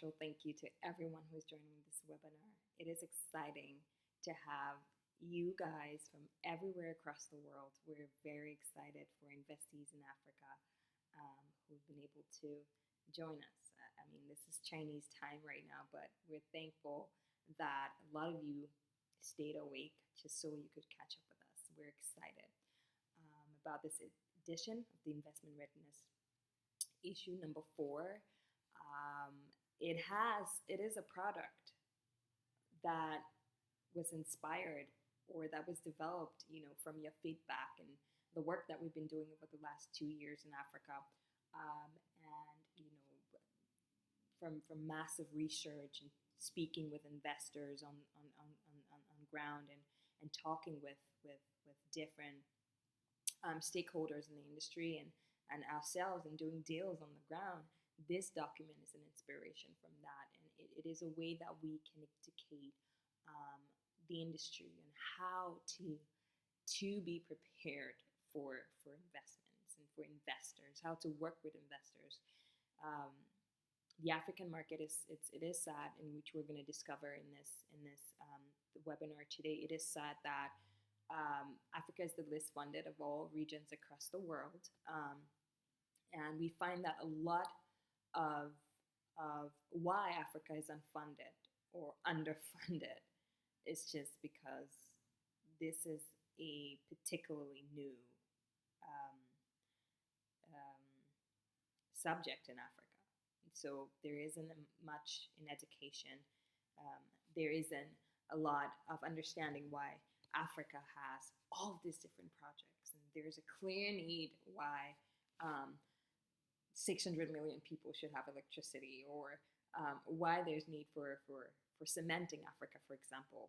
special thank you to everyone who is joining this webinar. It is exciting to have you guys from everywhere across the world. We're very excited for investees in Africa who've been able to join us. I mean, this is Chinese time right now, but we're thankful that a lot of you stayed awake just so you could catch up with us. We're excited about this edition of the Investment Readiness issue number 4. It is a product that was inspired or that was developed, from your feedback and the work that we've been doing over the last 2 years in Africa, and from massive research and speaking with investors on ground and talking with different stakeholders in the industry and ourselves and doing deals on the ground. This document is an inspiration from that, and it is a way that we can educate the industry on how to be prepared for investments and for investors, how to work with investors. The African market is sad, in which we're going to discover in this webinar today. It is sad that Africa is the least funded of all regions across the world, and we find that a lot of why Africa is unfunded or underfunded is just because this is a particularly new subject in Africa. So there isn't much in education. There isn't a lot of understanding why Africa has all of these different projects, and there's a clear need why 600 million people should have electricity, or why there's need for cementing Africa, for example.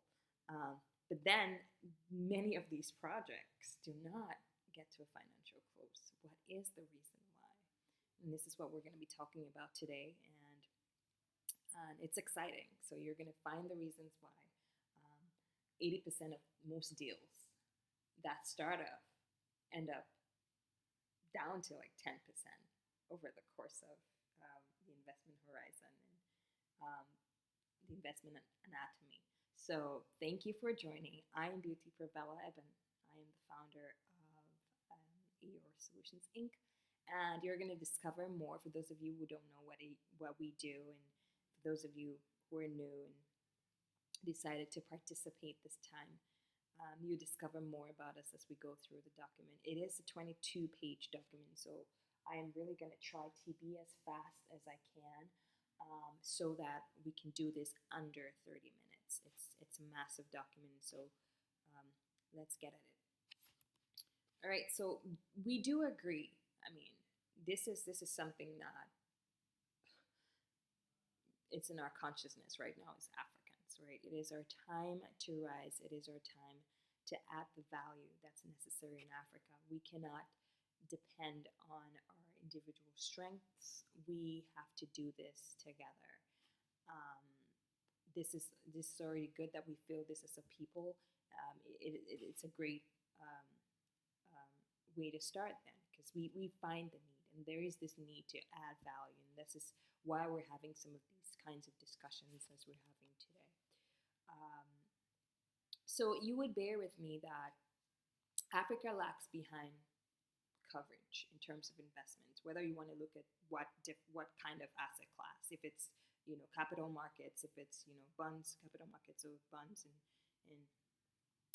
But then many of these projects do not get to a financial close. What is the reason why? And this is what we're going to be talking about today, and it's exciting. So you're going to find the reasons why 80% of most deals that start up end up down to like 10% over the course of the investment horizon and the investment anatomy. So thank you for joining. I am Beauty Pravella Eben. I am the founder of eor-inc, and you're going to discover more for those of you who don't know what we do, and for those of you who are new and decided to participate this time. You discover more about us as we go through the document. It is a 22-page document, so I am really going to try to be as fast as I can, so that we can do this under 30 minutes. It's a massive document, so let's get at it. All right, so we do agree. I mean, this is something that it's in our consciousness right now as Africans, right? It is our time to rise. It is our time to add the value that's necessary in Africa. We cannot depend on our individual strengths. We have to do this together. This is already good that we feel this as a people. It's a great way to start then, because we find the need, and there is this need to add value, and this is why we're having some of these kinds of discussions as we're having today. So you would bear with me that Africa lags behind coverage in terms of investments, whether you want to look at what kind of asset class, if it's capital markets, if it's bonds, capital markets, or bonds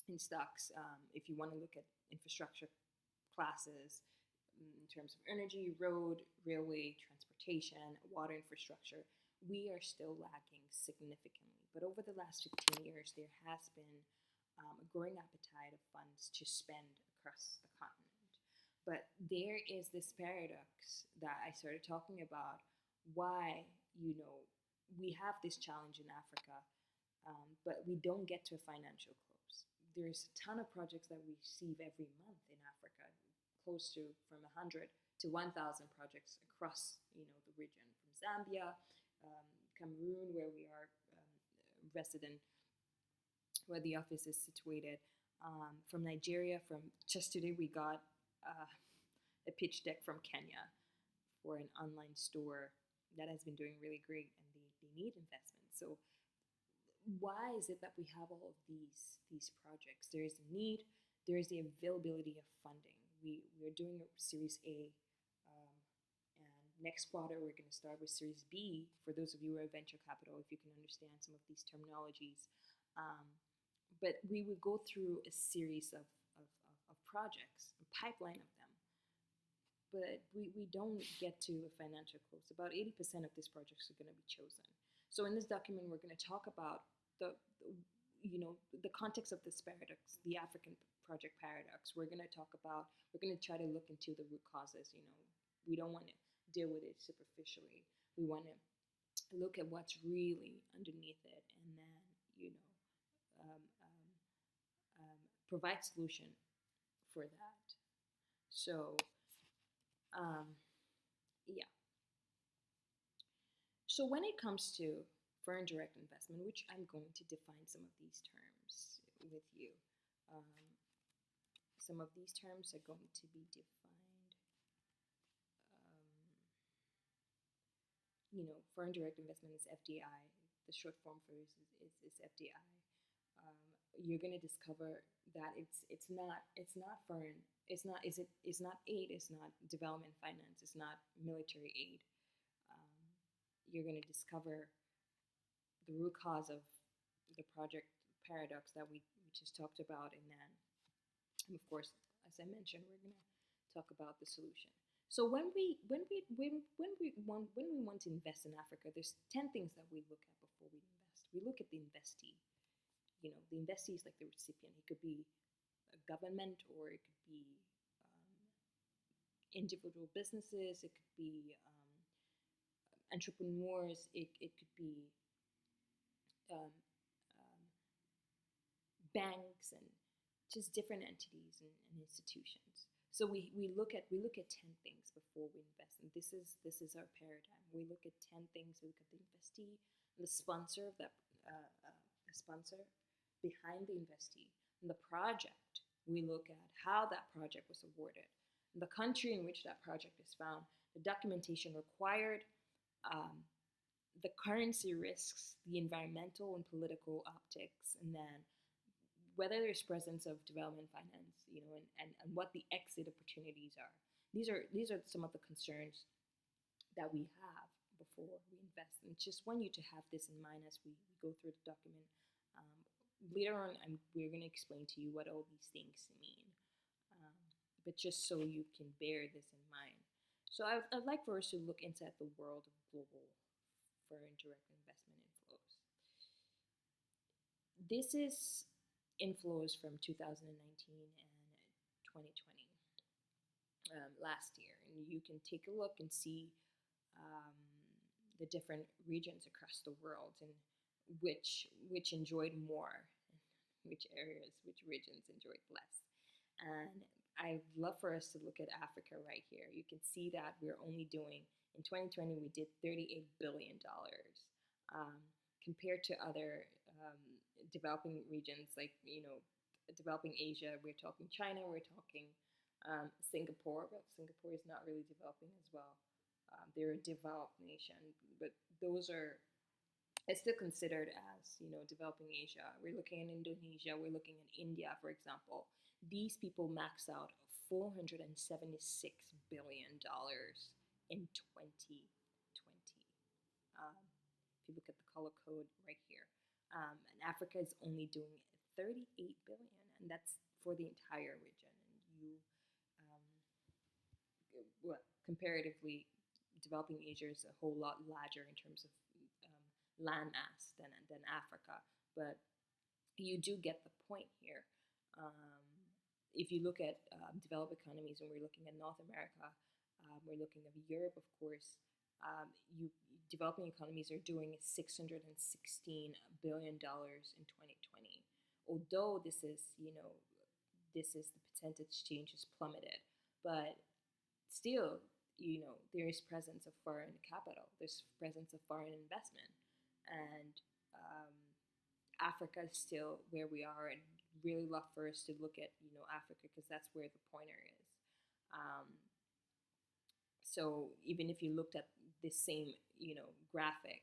in stocks, if you want to look at infrastructure classes in terms of energy, road, railway, transportation, water infrastructure, we are still lagging significantly. But over the last 15 years, there has been a growing appetite of funds to spend across the continent. But there is this paradox that I started talking about, why, we have this challenge in Africa, but we don't get to a financial close. There's a ton of projects that we receive every month in Africa, close to from 100 to 1,000 projects across, the region, from Zambia, Cameroon, where we are resident, where the office is situated, from Nigeria. From just today, we got a pitch deck from Kenya for an online store that has been doing really great, and the need investment. So why is it that we have all of these projects? There is a need, there is the availability of funding. We're doing a Series A, and next quarter we're going to start with Series B. For those of you who are venture capital, if you can understand some of these terminologies, but we would go through a series of projects, a pipeline of them, but we don't get to a financial close. About 80% of these projects are going to be chosen. So in this document, we're going to talk about the context of this paradox, the African project paradox. We're going to try to look into the root causes. We don't want to deal with it superficially. We want to look at what's really underneath it, and then provide solution for that. So yeah. So when it comes to foreign direct investment, which I'm going to define some of these terms with you, some of these terms are going to be defined. Foreign direct investment is FDI. The short form for this is FDI. You're going to discover that it's not foreign. It's not aid. It's not development finance. It's not military aid. You're going to discover the root cause of the project paradox that we just talked about, and then, of course, as I mentioned, we're going to talk about the solution. So when we want to invest in Africa, there's 10 things that we look at before we invest. We look at the investee. The investee is like the recipient. It could be a government, or it could be individual businesses. It could be entrepreneurs. It could be banks, and just different entities and institutions. So we look at 10 things before we invest, and this is our paradigm. We look at 10 things. We look at the investee, the sponsor of that, the sponsor behind the investee, and the project. We look at how that project was awarded, and the country in which that project is found, the documentation required, the currency risks, the environmental and political optics, and then whether there's presence of development finance, and what the exit opportunities are. These are some of the concerns that we have before we invest. And just want you to have this in mind as we go through the document. Later on, we're going to explain to you what all these things mean, but just so you can bear this in mind. So I'd like for us to look inside the world of global foreign direct investment inflows. This is inflows from 2019 and 2020, last year. And you can take a look and see the different regions across the world, and which enjoyed more, which regions enjoyed less. And I'd love for us to look at Africa right here. You can see that we're only doing, in 2020, we did $38 billion. Compared to other developing regions, like, developing Asia, we're talking China, we're talking Singapore, but Singapore is not really developing as well. They're a developed nation, but those are, it's still considered as, developing Asia. We're looking at Indonesia, we're looking at India, for example. These people maxed out $476 billion in 2020. If you look at the color code right here. And Africa is only doing 38 billion, and that's for the entire region. And comparatively, developing Asia is a whole lot larger in terms of land mass than Africa, but you do get the point here. If you look at developed economies, and we're looking at North America, we're looking at Europe, of course. Developing economies are doing $616 billion in 2020. Although this is the percentage change is plummeted, but still, there is presence of foreign capital. There's presence of foreign investment, and Africa is still where we are, and really love for us to look at Africa, because that's where the pointer is. So even if you looked at this same graphic,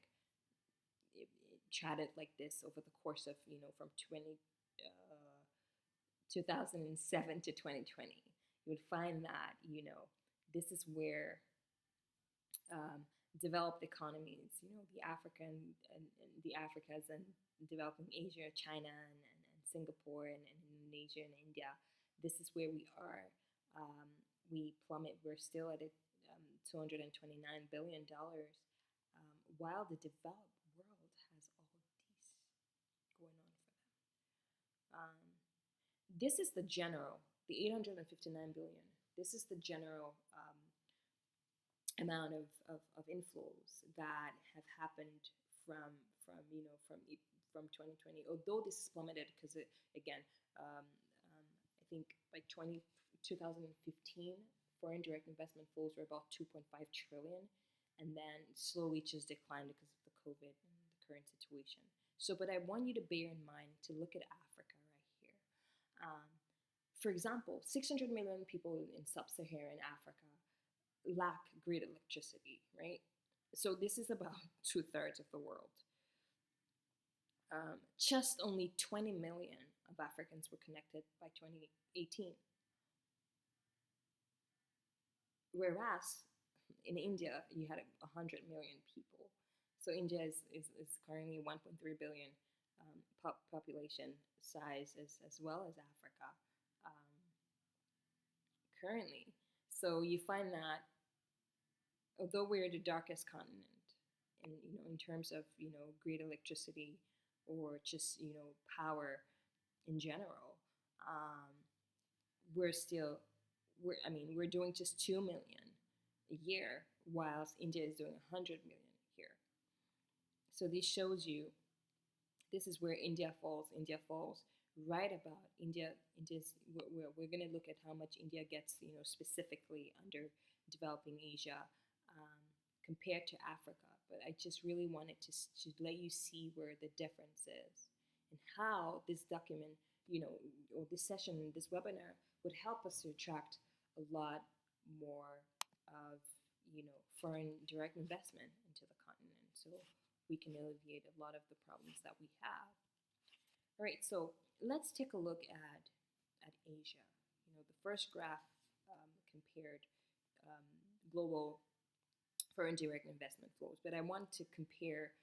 chatted like this over the course of, from 2007 to 2020, you would find that, this is where developed economies, the the Africas and developing Asia, China, and Singapore, and Indonesia and India. This is where we are. We plummet. We're still at $229 billion, while the developed world has all of these going on for them. This is the general, the 859 billion. This is the general amount of inflows that have happened from 2020. Although this is plummeted because again, I think by 2015, foreign direct investment flows were about 2.5 trillion, and then slowly just declined because of the COVID and the current situation. So, but I want you to bear in mind to look at Africa right here. For example, 600 million people in sub-Saharan Africa lack grid electricity, right? So this is about 2/3 of the world. Just only 20 million of Africans were connected by 2018. Whereas in India, you had 100 million people. So India is currently 1.3 billion population size as well as Africa currently. So you find that although we're the darkest continent in terms of grid electricity or just power in general, we're doing just 2 million a year, whilst India is doing 100 million a year. So this shows you this is where India falls. India falls right about we're going to look at how much India gets specifically under developing Asia compared to Africa. But I just really wanted to let you see where the difference is and how this document, or this session, this webinar would help us to attract a lot more of, foreign direct investment into the continent, so we can alleviate a lot of the problems that we have. All right, so let's take a look at Asia. The first graph compared global foreign direct investment flows, but I want to compare,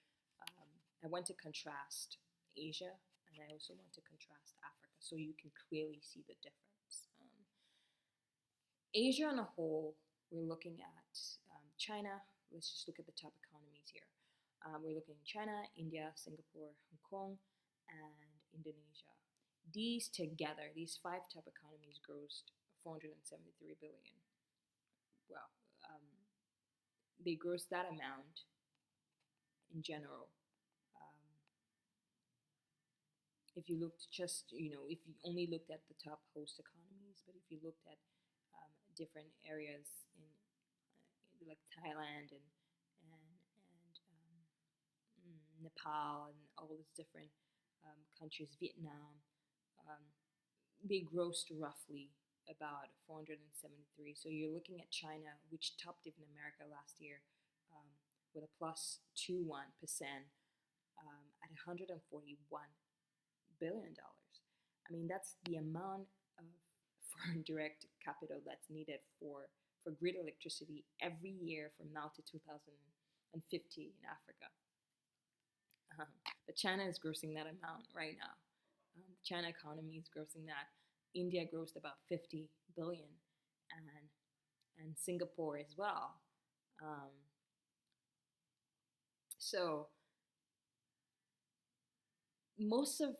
I want to contrast Asia, and I also want to contrast Africa, so you can clearly see the difference. Asia on a whole, we're looking at China. Let's just look at the top economies here. We're looking at China, India, Singapore, Hong Kong, and Indonesia. These together, these 5 top economies grossed 473 billion. Well, they grossed that amount in general. If you looked just, if you only looked at the top host economies, but if you looked at different areas in like Thailand and Nepal and all these different countries, Vietnam, they grossed roughly about 473. So you're looking at China, which topped even America last year with a plus 2.1% at $141 billion. I mean, that's the amount of foreign direct capital that's needed for grid electricity every year from now to 2050 in Africa. But China is grossing that amount right now. The China economy is grossing that. India grossed about 50 billion, and Singapore as well. So most of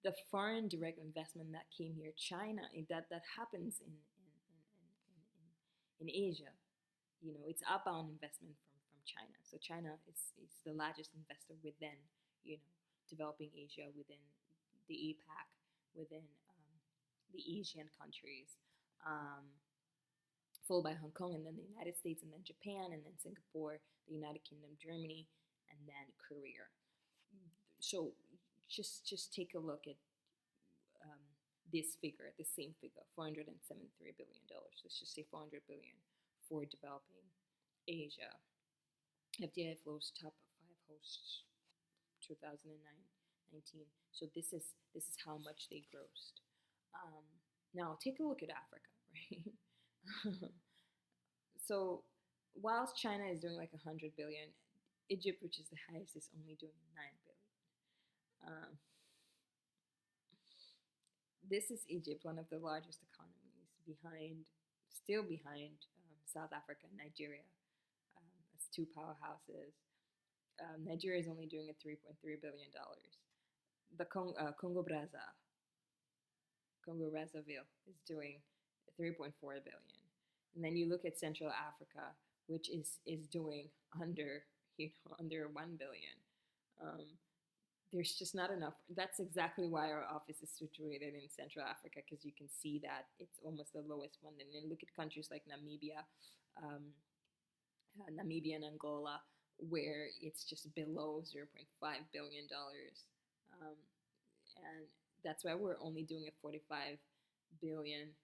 the foreign direct investment that came here, China, that happens in Asia. It's outbound investment from China. So China is the largest investor within, developing Asia, within the APAC, within the Asian countries, followed by Hong Kong, and then the United States, and then Japan, and then Singapore, the United Kingdom, Germany, and then Korea. So just take a look at this figure, the same figure, $473 billion. Let's just say 400 billion for developing Asia. FDI flows top 5 hosts 2019. So this is how much they grossed. Now take a look at Africa, right? So whilst China is doing like 100 billion, Egypt, which is the highest, is only doing 9 billion. This is Egypt, one of the largest economies, still behind South Africa and Nigeria as two powerhouses. Nigeria is only doing a $3.3 billion. The Congo Brazzaville is doing 3.4 billion. And then you look at Central Africa, which is doing under 1 billion. There's just not enough. That's exactly why our office is situated in Central Africa, because you can see that it's almost the lowest one. And then look at countries like Namibia and Angola, where it's just below $0.5 billion. And that's why we're only doing a $45 billion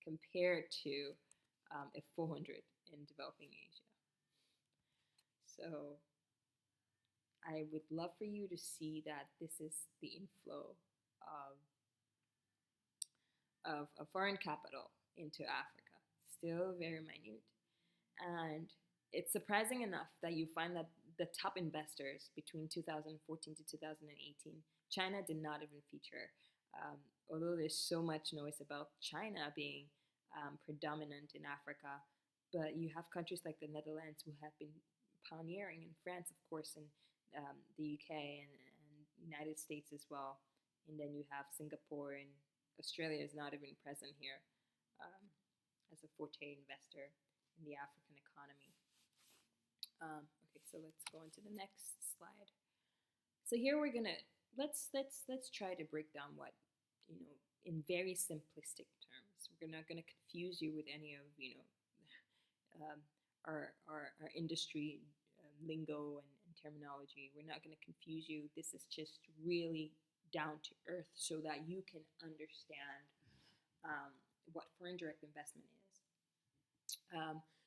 compared to a 400 in developing Asia. So I would love for you to see that this is the inflow of foreign capital into Africa. Still very minute. And it's surprising enough that you find that the top investors between 2014 to 2018, China did not even feature. Although there's so much noise about China being predominant in Africa, but you have countries like the Netherlands who have been pioneering, in France, of course, and the UK and United States as well. And then you have Singapore, and Australia is not even present here as a forte investor in the African economy. Okay, so let's go into the next slide. So here we're gonna let's try to break down what, in very simplistic terms. We're not gonna confuse you with any of our industry lingo and terminology. We're not gonna confuse you. This is just really down to earth so that you can understand what foreign direct investment is.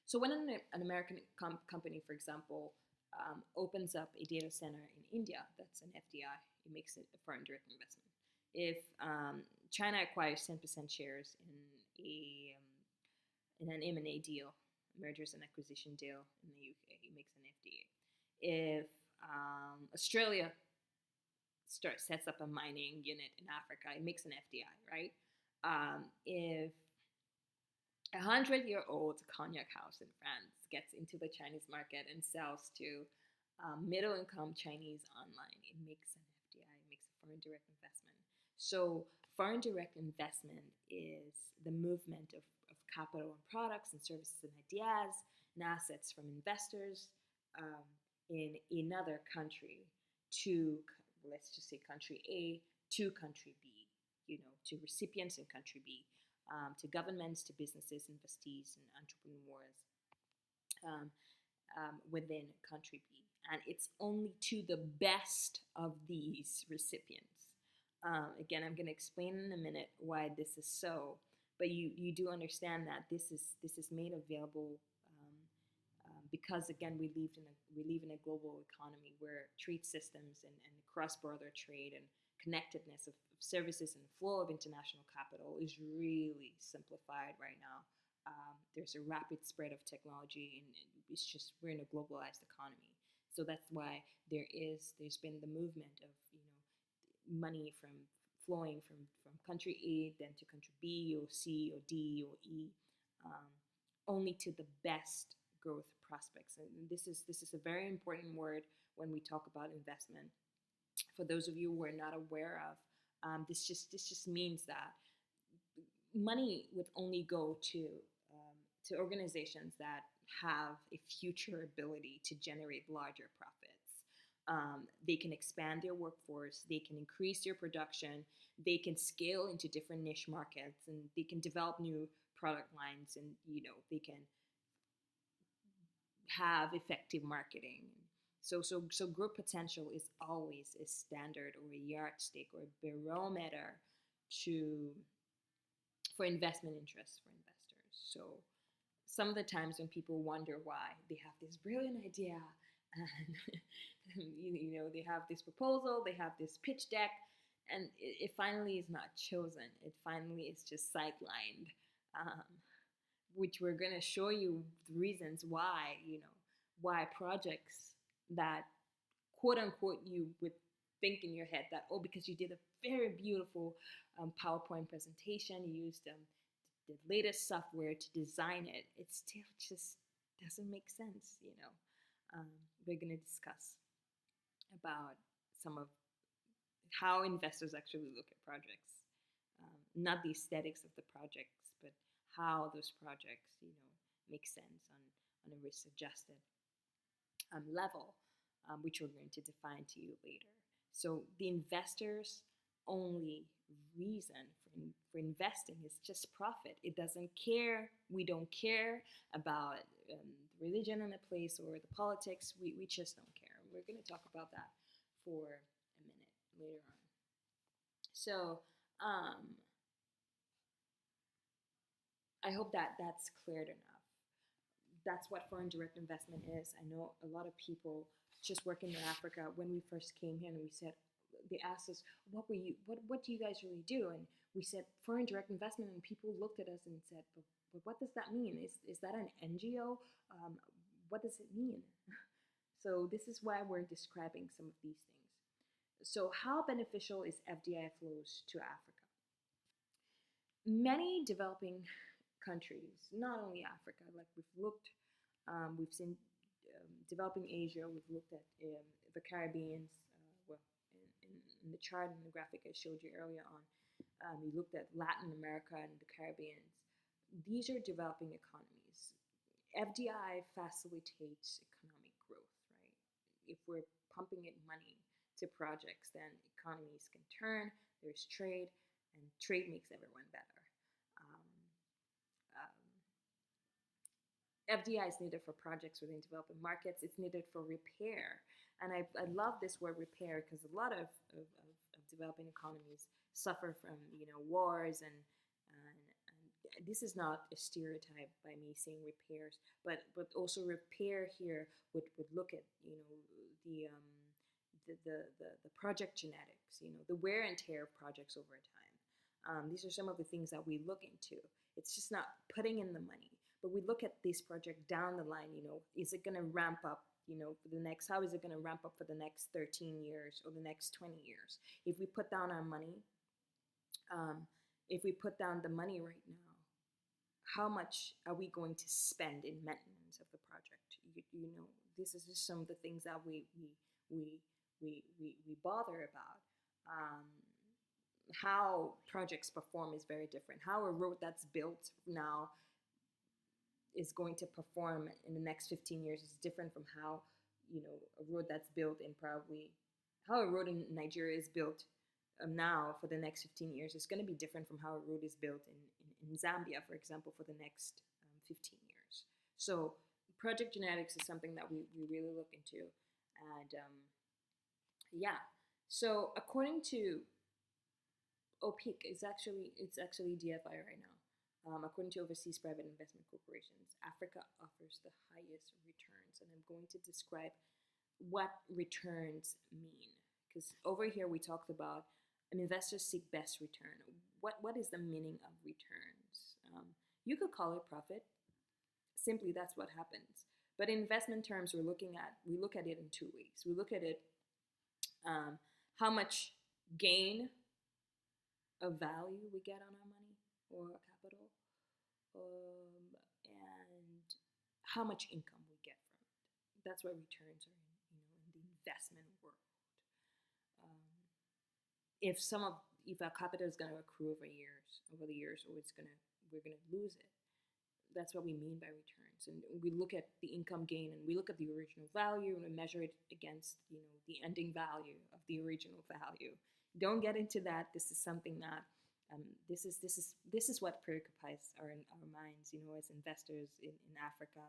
So when an American company, for example, opens up a data center in India, that's an FDI. It makes it a foreign direct investment. If China acquires 10% shares in an M&A deal, mergers and acquisition deal in the UK, it makes an FDI. If Australia sets up a mining unit in Africa, it makes an FDI, right? If a 100-year-old cognac house in France gets into the Chinese market and sells to middle-income Chinese online, it makes an FDI, it makes a foreign direct investment. So foreign direct investment is the movement of capital and products and services and ideas and assets from investors in another country to, let's just say, country A to country B, to recipients in country B. To governments, to businesses, investees, and entrepreneurs within country B. And it's only to the best of these recipients. Again, I'm going to explain in a minute why this is so, but you do understand that this is made available because, again, we live in a global economy where trade systems and cross-border trade and connectedness of services and the flow of international capital is really simplified right now. There's a rapid spread of technology, and it's just, we're in a globalized economy. So that's why there's been the movement of money flowing from country A then to country B or C or D or E, only to the best growth prospects. And this is a very important word when we talk about investment. For those of you who are not aware of, this just means that money would only go to organizations that have a future ability to generate larger profits. They can expand their workforce, they can increase their production, they can scale into different niche markets, and they can develop new product lines, and they can have effective marketing. So growth potential is always a standard or a yardstick or a barometer for investment interests for investors. So some of the times when people wonder why they have this brilliant idea and they have this proposal, they have this pitch deck, and it finally is not chosen. It finally is just sidelined, um, which we're going to show you the reasons why, why projects that quote unquote you would think in your head that, oh, because you did a very beautiful PowerPoint presentation, you used the latest software to design it, it still just doesn't make sense. We're going to discuss about some of how investors actually look at projects, not the aesthetics of the projects, but how those projects, make sense on a risk-adjusted level, which we're going to define to you later. So the investor's only reason for investing is just profit. It doesn't care. We don't care about religion in a place or the politics. We just don't care. We're going to talk about that for a minute later on. So I hope that that's cleared enough. That's what foreign direct investment is. I know a lot of people just working in Africa, when we first came here, and they asked us, what do you guys really do? And we said foreign direct investment, and people looked at us and said, but what does that mean? Is that an NGO? What does it mean? So this is why we're describing some of these things. So how beneficial is FDI flows to Africa? Many developing countries, not only Africa, like we've seen developing Asia, we've looked at the Caribbean, in the chart and the graphic I showed you earlier on. We looked at Latin America and the Caribbean. These are developing economies. FDI facilitates economic growth, right? If we're pumping in money to projects, then economies can turn, there's trade, and trade makes everyone better. FDI is needed for projects within developing markets. It's needed for repair. And I love this word repair because a lot of developing economies suffer from wars and this is not a stereotype by me saying repairs, but also repair here would look at the project genetics, the wear and tear of projects over time. These are some of the things that we look into. It's just not putting in the money, but we look at this project down the line. Is it going to ramp up? How is it going to ramp up for the next 13 years or the next 20 years? If we put down our money, if we put down the money right now, how much are we going to spend in maintenance of the project? This is just some of the things that we bother about. How projects perform is very different. How a road that's built now is going to perform in the next 15 years is different from how a road that's built in how a road in Nigeria is built now for the next 15 years is going to be different from how a road is built in Zambia, for example, for the next 15 years. So project genetics is something that we really look into. And so according to OPIC, it's actually DFI right now. According to Overseas Private Investment Corporations, Africa offers the highest returns. And I'm going to describe what returns mean. Because over here we talked about investors seek best return. What is the meaning of returns? You could call it profit. Simply, that's what happens. But in investment terms, we look at it in two ways. We look at it how much gain of value we get on our money or capital, and how much income we get from it. That's what returns are in the investment world. If our capital is going to accrue over the years, or we're gonna lose it. That's what we mean by returns. And we look at the income gain, and we look at the original value, and we measure it against the ending value of the original value. Don't get into that. This is something that this is what preoccupies our minds. As investors in Africa,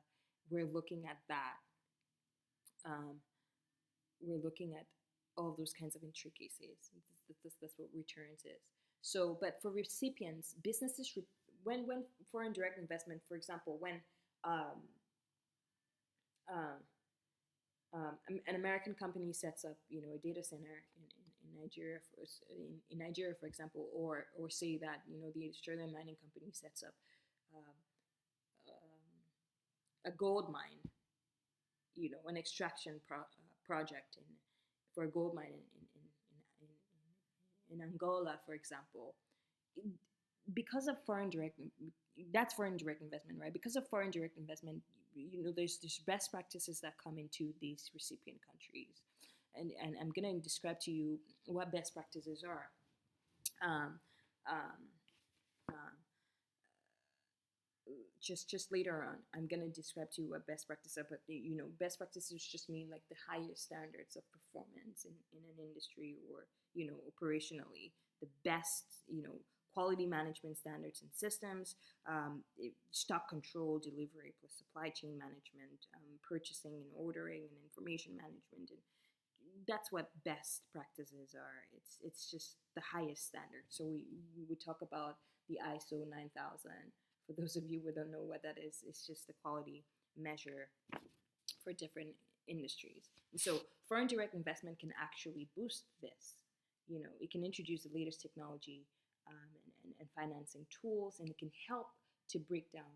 we're looking at that. We're looking at all those kinds of intricacies. That's what returns is. So, but for recipients, businesses, when foreign direct investment, for example, when an American company sets up, a data center in Nigeria, in Nigeria, for example, or say that the Australian mining company sets up um, a gold mine, an extraction project for a gold mine in Angola, for example, because of that's foreign direct investment, right? Because of foreign direct investment, there's best practices that come into these recipient countries, and I'm gonna describe to you what best practices are. Um, um, um, just later on, I'm gonna describe to you what best practices are. But best practices just mean like the highest standards of performance in an industry, or operationally, the best quality management standards and systems, stock control, delivery plus supply chain management, purchasing and ordering and information management, and that's what best practices are. It's just the highest standard. So we would talk about the ISO 9000. For those of you who don't know what that is, it's just the quality measure for different industries. And so foreign direct investment can actually boost this. It can introduce the latest technology, and financing tools, and it can help to break down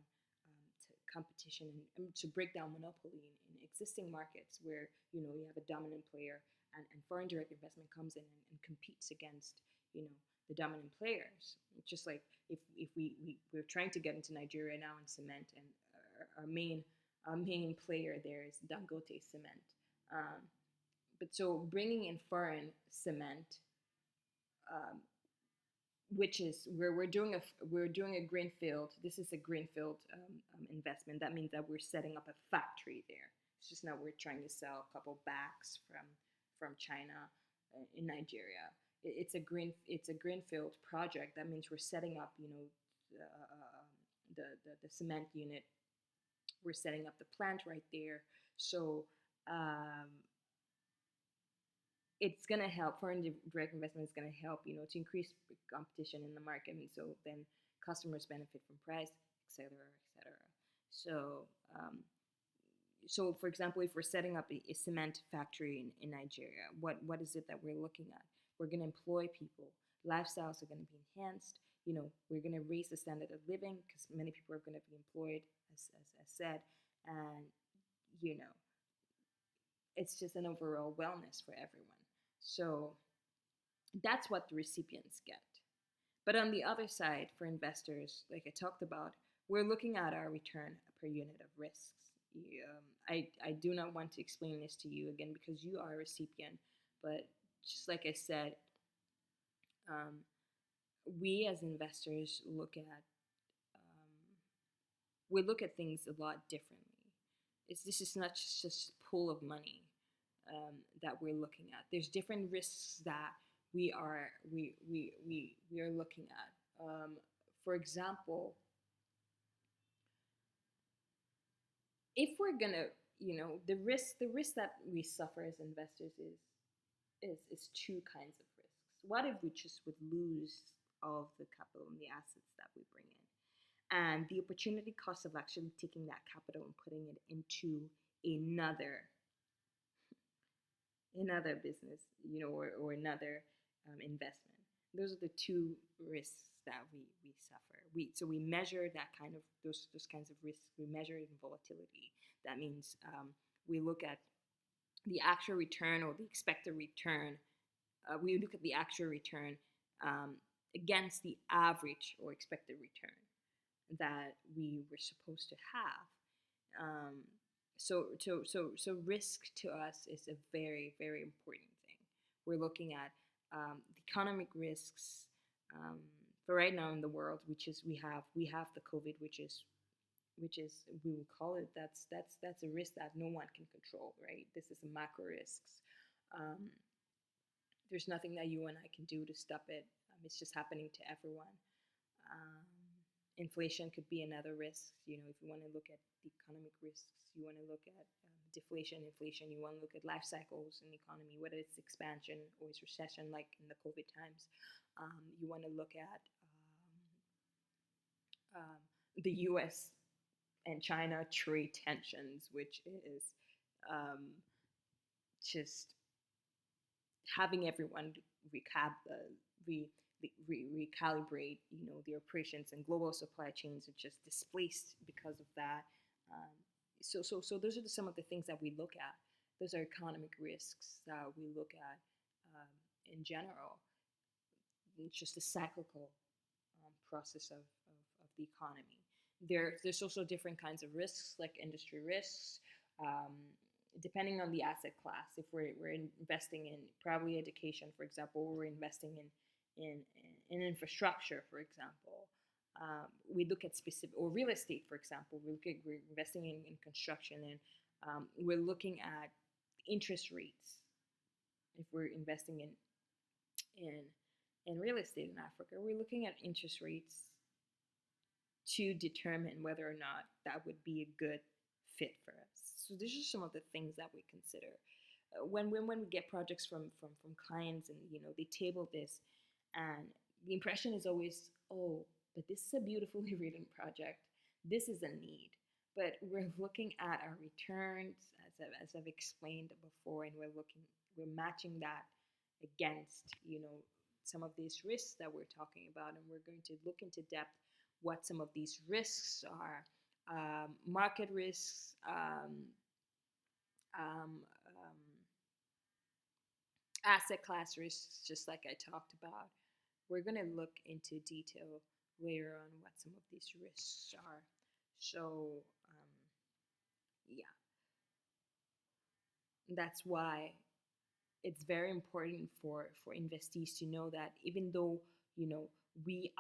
to competition, and to break down monopoly in existing markets where you have a dominant player, and foreign direct investment comes in and competes against the dominant players. It's just like if we're trying to get into Nigeria now in cement, and our main player there is Dangote Cement. But so bringing in foreign cement, which is where we're doing a greenfield. This is a greenfield investment. That means that we're setting up a factory there. It's just now we're trying to sell a couple bags from China in Nigeria. It's a greenfield project. That means we're setting up the cement unit. We're setting up the plant right there. So it's going to help. Foreign direct investment is going to help, to increase competition in the market, and so then customers benefit from price, etc., etc. So for example, if we're setting up a cement factory in Nigeria, what is it that we're looking at? We're going to employ people. Lifestyles are going to be enhanced. We're going to raise the standard of living because many people are going to be employed, as said, and it's just an overall wellness for everyone. So that's what the recipients get. But on the other side, for investors, like I talked about, we're looking at our return per unit of risks. I do not want to explain this to you again because you are a recipient, but just like I said, we as investors look at things a lot differently. This is not just a pool of money that we're looking at. There's different risks that we are looking at. For example, if we're gonna, the risk that we suffer as investors is two kinds of risks. What if we just would lose all of the capital and the assets that we bring in, and the opportunity cost of actually taking that capital and putting it into another business, or another investment. Those are the two risks that we suffer. We measure that kind of those kinds of risks. We measure it in volatility. That means we look at the actual return or the expected return. We look at the actual return against the average or expected return that we were supposed to have. So risk to us is a very, very important thing. We're looking at the economic risks for right now in the world, which is we have the COVID, which is we will call it that's a risk that no one can control, right? This is a macro risks. There's nothing that you and I can do to stop it. It's just happening to everyone. Inflation could be another risk. If you want to look at the economic risks, you want to look at deflation, inflation. You want to look at life cycles in the economy, whether it's expansion or it's recession, like in the COVID times. You want to look at the U.S. and China trade tensions, which is just having everyone re, recalibrate, the operations, and global supply chains are just displaced because of that. Um, so those are some of the things that we look at. Those are economic risks that we look at in general. It's just a cyclical process of the economy. There's also different kinds of risks, like industry risks, um, depending on the asset class. If we're investing in probably education, for example, we're investing in infrastructure, for example. We look at specific, or real estate, for example. We're investing in construction, and we're looking at interest rates. If we're investing in in real estate in Africa, we're looking at interest rates to determine whether or not that would be a good fit for us. So these are some of the things that we consider when we get projects from clients, and they table this, and the impression is always, oh, but this is a beautifully written project. This is a need, but we're looking at our returns, as I've explained before, and we're matching that against some of these risks that we're talking about, and we're going to look into depth what some of these risks are. Market risks, asset class risks, just like I talked about. We're going to look into detail later on what some of these risks are. So, yeah, that's why it's very important for investees to know that even though we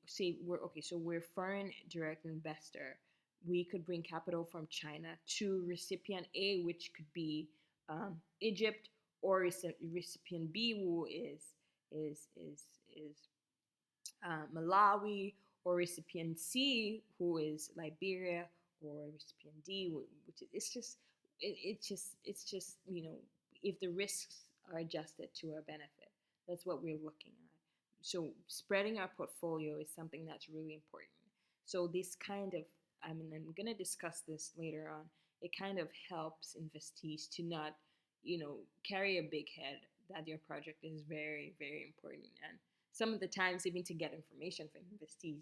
say we're okay, so we're foreign direct investor, we could bring capital from China to recipient A, which could be Egypt, or recipient B, who is Malawi, or recipient C, who is Liberia, or recipient D, which it's just if the risks are adjusted to our benefit. That's what we're looking at. So spreading our portfolio is something that's really important. So this kind of, I'm going to discuss this later on. It kind of helps investees to not, carry a big head that your project is very, very important. And some of the times, even to get information from investees,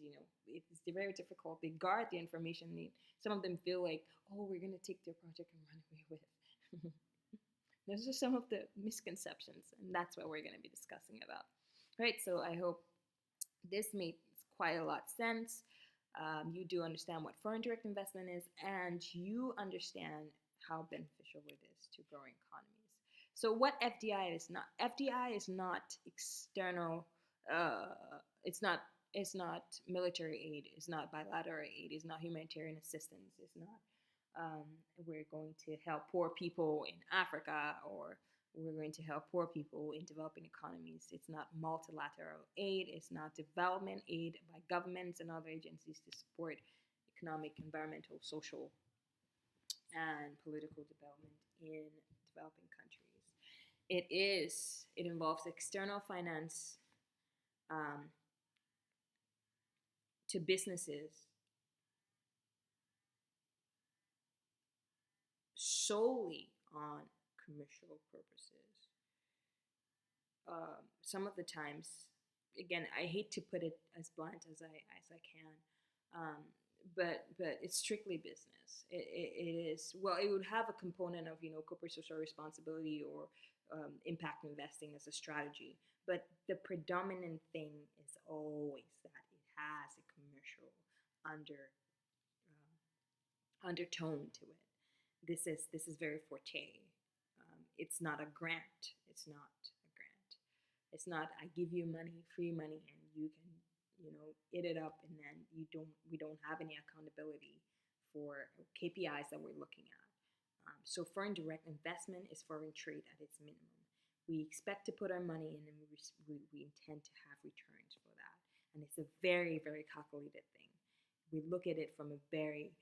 it's very difficult. They guard the information. Some of them feel like, oh, we're going to take their project and run away with it. Those are some of the misconceptions, and that's what we're going to be discussing about. Right, so I hope this makes quite a lot of sense. You do understand what foreign direct investment is, and you understand how beneficial it is to growing economies. So what FDI is not? FDI is not external. It's not military aid. It's not bilateral aid. It's not humanitarian assistance. It's not. We're going to help poor people in Africa, or we're going to help poor people in developing economies. It's not multilateral aid. It's not development aid by governments and other agencies to support economic, environmental, social, and political development in developing countries. It involves external finance to businesses solely on commercial purposes. Some of the times, again, I hate to put it as blunt as I can, but it's strictly business. It is, well, it would have a component of corporate social responsibility or impact investing as a strategy, but the predominant thing is always that it has a commercial undertone to it. This is very forte. It's not a grant. It's not a grant. It's not I give you money, free money, and you can eat it up, and then we don't have any accountability for KPIs that we're looking at. So foreign direct investment is foreign trade at its minimum. We expect to put our money in, and we intend to have returns for that. And it's a very, very calculated thing. We look at it from a very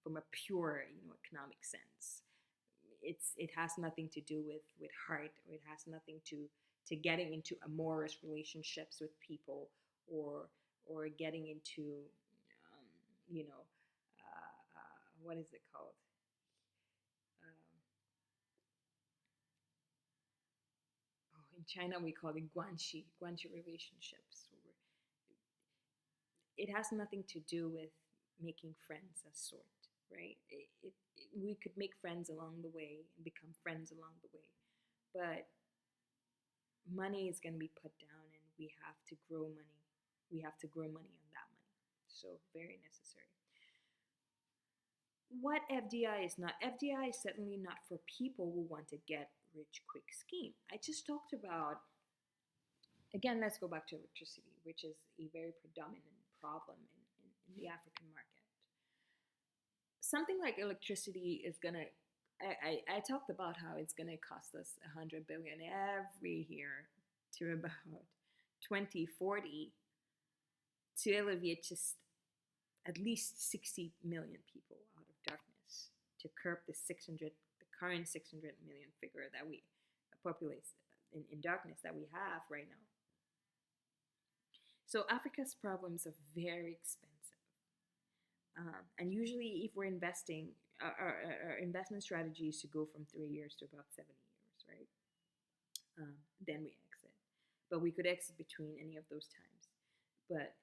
from a pure economic sense. It has nothing to do with heart, or it has nothing to getting into amorous relationships with people, or getting into what is it called, China we call it guanxi relationships. It has nothing to do with making friends as sort, right? We could make friends along the way and become friends along the way, but money is going to be put down, and we have to grow money. We have to grow money on that money. So very necessary. What FDI is not? FDI is certainly not for people who want to get rich quick scheme. I just talked about, again, let's go back to electricity, which is a very predominant problem in the African market. Something like electricity is going to, I talked about how it's going to cost us 100 billion every year to about 2040 to alleviate just at least 60 million people out of darkness, to curb the current 600 million figure that we populate in darkness that we have right now. So Africa's problems are very expensive. And usually if we're investing, our investment strategy is to go from 3 years to about 7 years, right? Then we exit. But we could exit between any of those times. But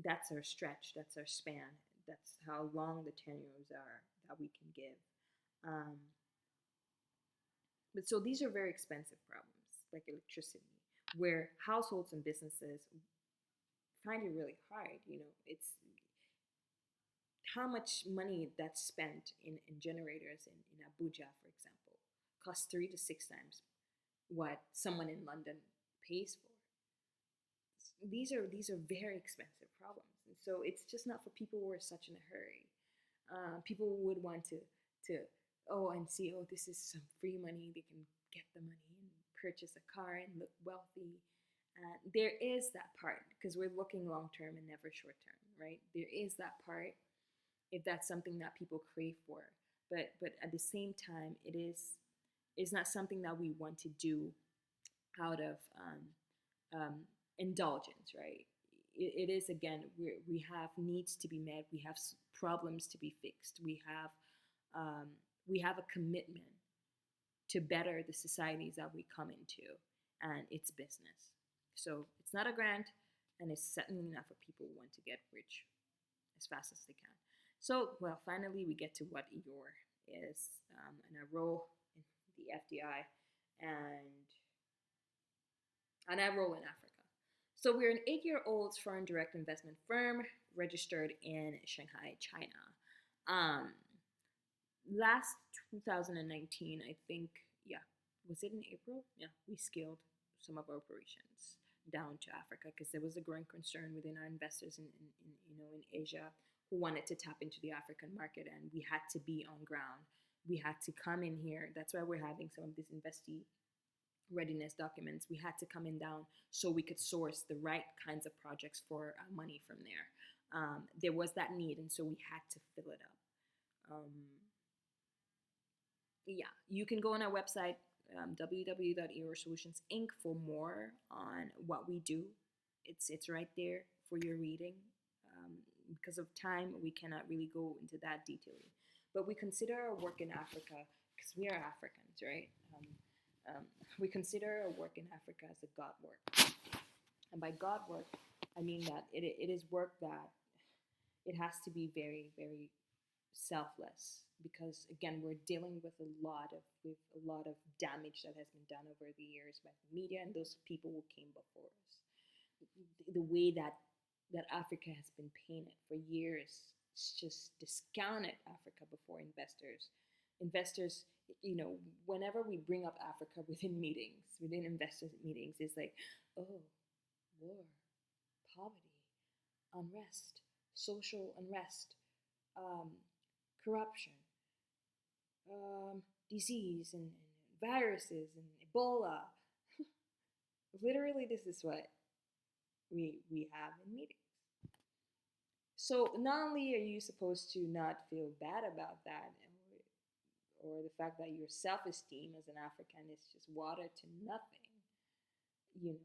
that's our stretch, that's our span, that's how long the tenures are that we can give. But so these are very expensive problems, like electricity, where households and businesses find it really hard. It's how much money that's spent in generators in Abuja, for example, costs 3 to 6 times what someone in London pays for. These are very expensive problems, and so it's just not for people who are such in a hurry. People would want to see, this is some free money, they can get the money and purchase a car and look wealthy. There is that part, because we're looking long term and never short term, right? There is that part, if that's something that people crave for, but at the same time, it's not something that we want to do out of indulgence, right? It is, again, we have needs to be met, we have problems to be fixed, we have a commitment to better the societies that we come into, and it's business. So it's not a grant, and it's certainly not for people who want to get rich as fast as they can. So, well, finally we get to what eor is, and our role in the FDI, and our role in Africa. So we're an 8-year-old foreign direct investment firm registered in Shanghai, China. Last 2019, I think, was it in April? Yeah, we scaled some of our operations down to Africa because there was a growing concern within our investors in Asia who wanted to tap into the African market, and we had to be on ground. We had to come in here. That's why we're having some of these Investee readiness documents. We had to come in down so we could source the right kinds of projects for money from there. There was that need, and so we had to fill it up. You can go on our website, www.eor-inc, for more on what we do. It's right there for your reading. Because of time, we cannot really go into that detailing. But we consider our work in Africa, because we are Africans, right? We consider our work in Africa as a God work. And by God work, I mean that it is work that it has to be very, very selfless, because again, we're dealing with a lot of damage that has been done over the years by the media and those people who came before us. The way that Africa has been painted for years, it's just discounted Africa before investors. Investors, whenever we bring up Africa within investors meetings, it's like, oh, war, poverty, unrest, social unrest, corruption, disease and viruses and Ebola. Literally, this is what we have in meetings. So not only are you supposed to not feel bad about that, or the fact that your self-esteem as an African is just water to nothing, you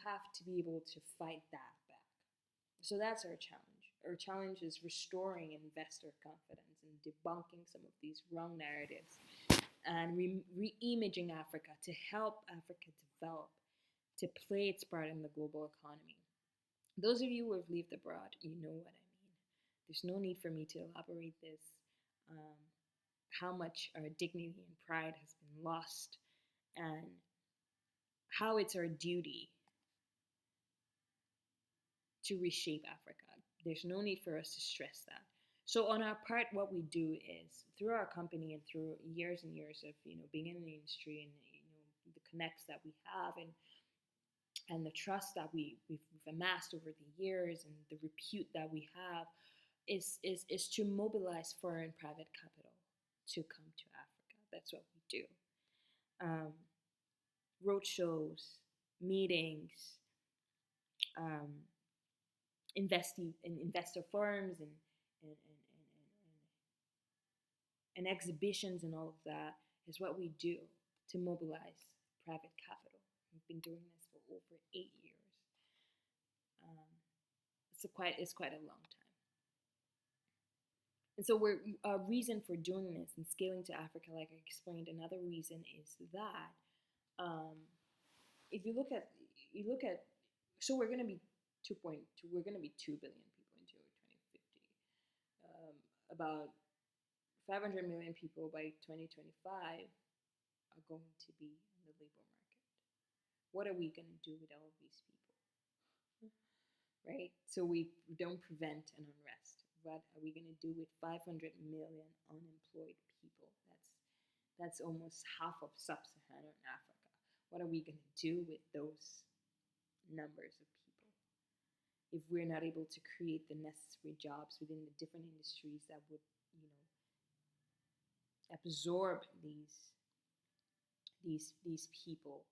have to be able to fight that back. So that's our challenge. Our challenge is restoring investor confidence and debunking some of these wrong narratives and re-imaging Africa to help Africa develop to play its part in the global economy. Those of you who have lived abroad, you know what I mean. There's no need for me to elaborate this. Um, how much our dignity and pride has been lost, and how it's our duty to reshape Africa. There's no need for us to stress that. So on our part, what we do is through our company and through years and years of being in the industry, and the connects that we have, and the trust that we've amassed over the years, and the repute that we have, is to mobilize foreign private capital to come to Africa. That's what we do. Roadshows, meetings, investor forums, and exhibitions, and all of that is what we do to mobilize private capital. We've been doing this for over 8 years. It's quite a long time. And so a reason for doing this and scaling to Africa, like I explained, another reason is that if you look at, so we're going to be 2 billion people in 2050. About 500 million people by 2025 are going to be in the labor market. What are we going to do with all of these people? Right? So we don't prevent an unrest. What are we going to do with 500 million unemployed people? That's almost half of sub-Saharan Africa. What are we going to do with those numbers of people if we're not able to create the necessary jobs within the different industries that would, absorb these people?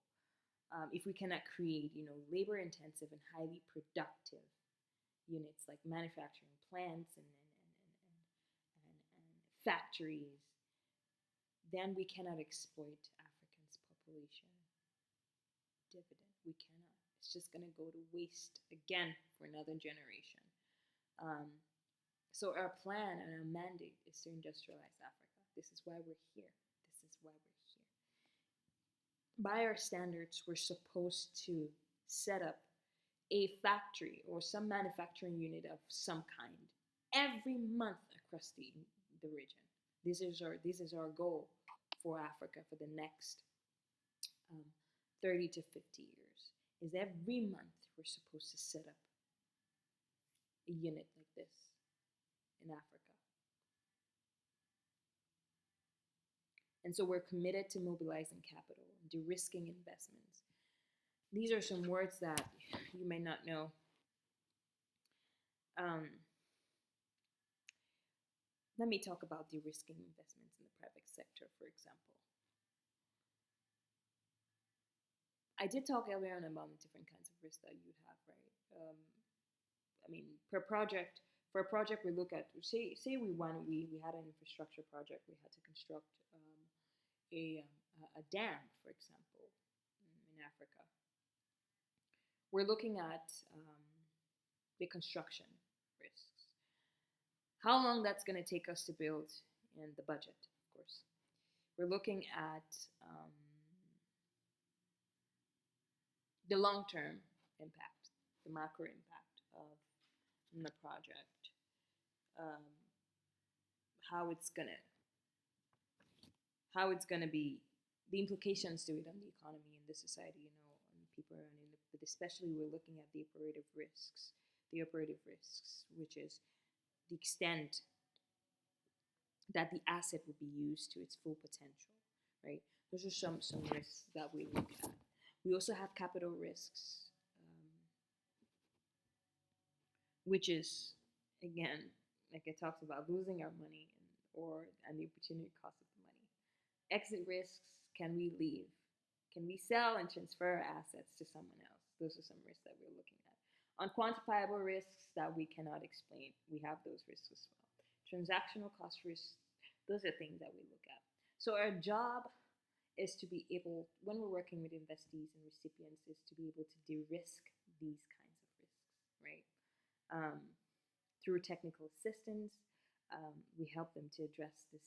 If we cannot create, labor-intensive and highly productive units like manufacturing plants and factories, then we cannot exploit Africans' population dividend. We cannot. It's just going to go to waste again for another generation. So our plan and our mandate is to industrialize Africa. This is why we're here. By our standards, we're supposed to set up a factory or some manufacturing unit of some kind every month across the region. This is our goal for Africa for the next 30 to 50 years. Is every month we're supposed to set up a unit like this in Africa. And so we're committed to mobilizing capital and de-risking investments. These are some words that you may not know. Let me talk about de-risking investments in the private sector, for example. I did talk earlier on about the different kinds of risks that you have, right? For a project, we look at, say we had an infrastructure project. We had to construct a dam, for example, in Africa. We're looking at the construction risks. How long that's going to take us to build, and the budget, of course. We're looking at the long-term impact, the macro impact of the project, how it's gonna be, the implications to it on the economy and the society, and people around it. But especially, we're looking at the operative risks, which is the extent that the asset would be used to its full potential, right? Those are some risks that we look at. We also have capital risks, which is, again, like I talked about, losing our money and the opportunity cost of the money. Exit risks: can we leave? Can we sell and transfer our assets to someone else? Those are some risks that we're looking at. Unquantifiable risks that we cannot explain, we have those risks as well. Transactional cost risks, those are things that we look at. So our job is to be able, when we're working with investees and recipients, is to be able to de-risk these kinds of risks, right? Through technical assistance, we help them to address the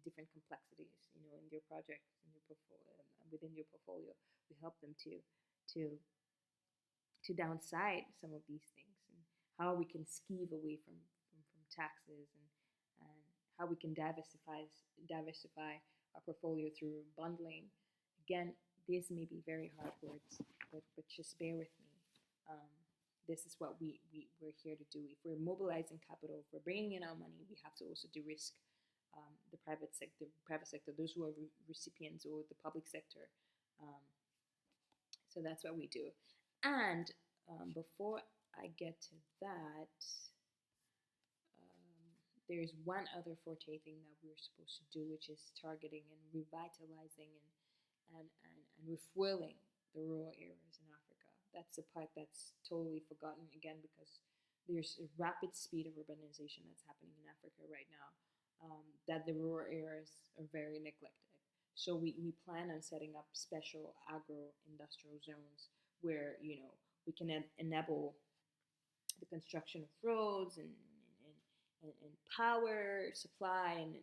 different complexities, in their project, in your portfolio, within your portfolio. We help them to to downside some of these things, and how we can skeeve away from taxes, and how we can diversify our portfolio through bundling. Again, this may be very hard words, but just bear with me. Um, this is what we're here to do. If we're mobilizing capital, if we're bringing in our money, we have to also de-risk the private sector, those who are recipients, or the public sector. Um, so that's what we do. And before I get to that, there's one other forte thing that we're supposed to do, which is targeting and revitalizing and refueling the rural areas in Africa. That's a part that's totally forgotten, again, because there's a rapid speed of urbanization that's happening in Africa right now, that the rural areas are very neglected. So we plan on setting up special agro-industrial zones where, we can enable the construction of roads and power supply, and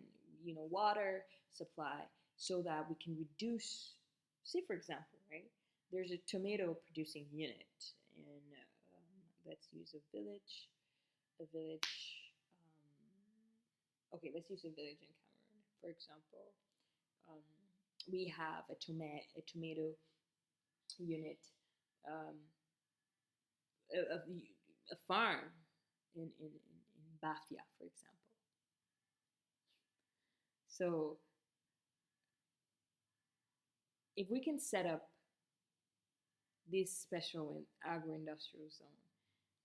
water supply, so that we can reduce. Say, for example, right? There's a tomato producing unit in, let's use a village. Okay, let's use a village in Cameroon, for example. We have a tomato unit, a farm in Bafia, for example. So if we can set up this special agro-industrial zone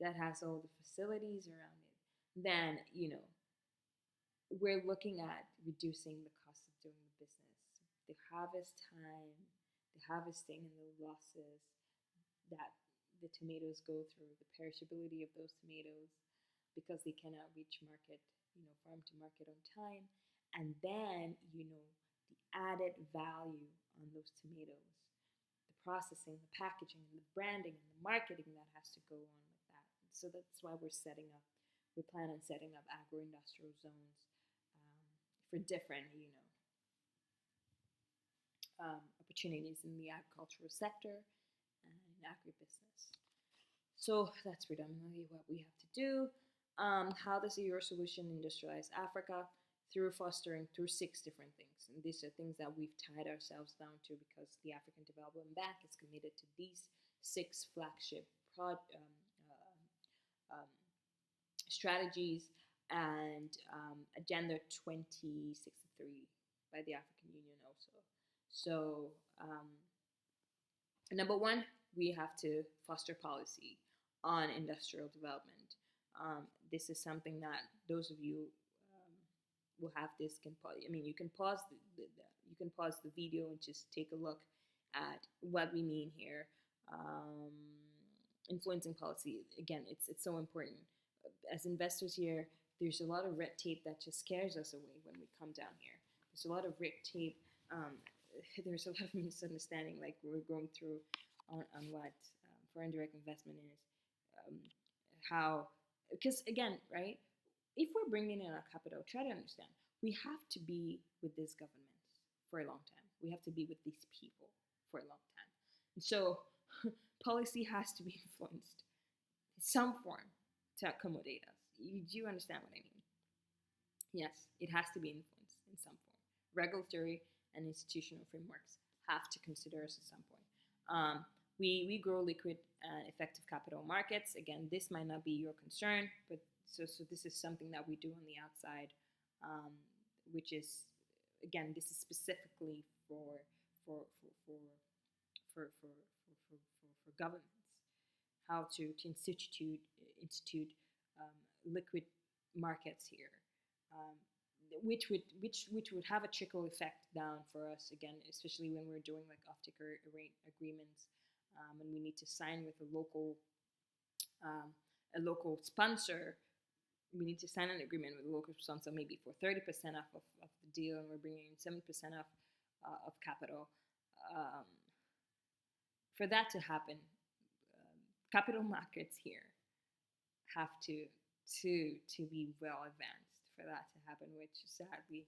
that has all the facilities around it, then we're looking at reducing the cost of doing the business, the harvest time, the harvesting, and the losses that the tomatoes go through, the perishability of those tomatoes, because they cannot reach market, farm to market on time. And then, the added value on those tomatoes, the processing, the packaging, and the branding, and the marketing that has to go on with that. So that's why we plan on setting up agro-industrial zones for different, opportunities in the agricultural sector and agribusiness. So that's predominantly what we have to do. How does your solution industrialize Africa? Through 6 different things. And these are things that we've tied ourselves down to, because the African Development Bank is committed to these 6 flagship strategies, and Agenda 2063 by the African Union also. So number 1, we have to foster policy on industrial development. This is something that those of you will have this can pause. You can pause the video and just take a look at what we mean here. Influencing policy, again, it's so important. As investors here, there's a lot of red tape that just scares us away when we come down here. There's a lot of red tape. There's a lot of misunderstanding, like we're going through on what foreign direct investment is. How, because again, right? If we're bringing in our capital, try to understand, we have to be with this government for a long time. We have to be with these people for a long time. And so policy has to be influenced in some form to accommodate us. Do you understand what I mean? Yes, it has to be influenced in some form. Regulatory and institutional frameworks have to consider us at some point. We grow liquid and effective capital markets. Again, this might not be your concern, but so this is something that we do on the outside, which is, again, this is specifically for governments, how to institute liquid markets here, which would have a trickle effect down for us, again, especially when we're doing like off-taker agreements, and we need to sign with a local sponsor. We need to sign an agreement with a local sponsor, maybe for 30% off of the deal, and we're bringing in 7% off of capital. For that to happen, capital markets here have to be well advanced for that to happen, which sadly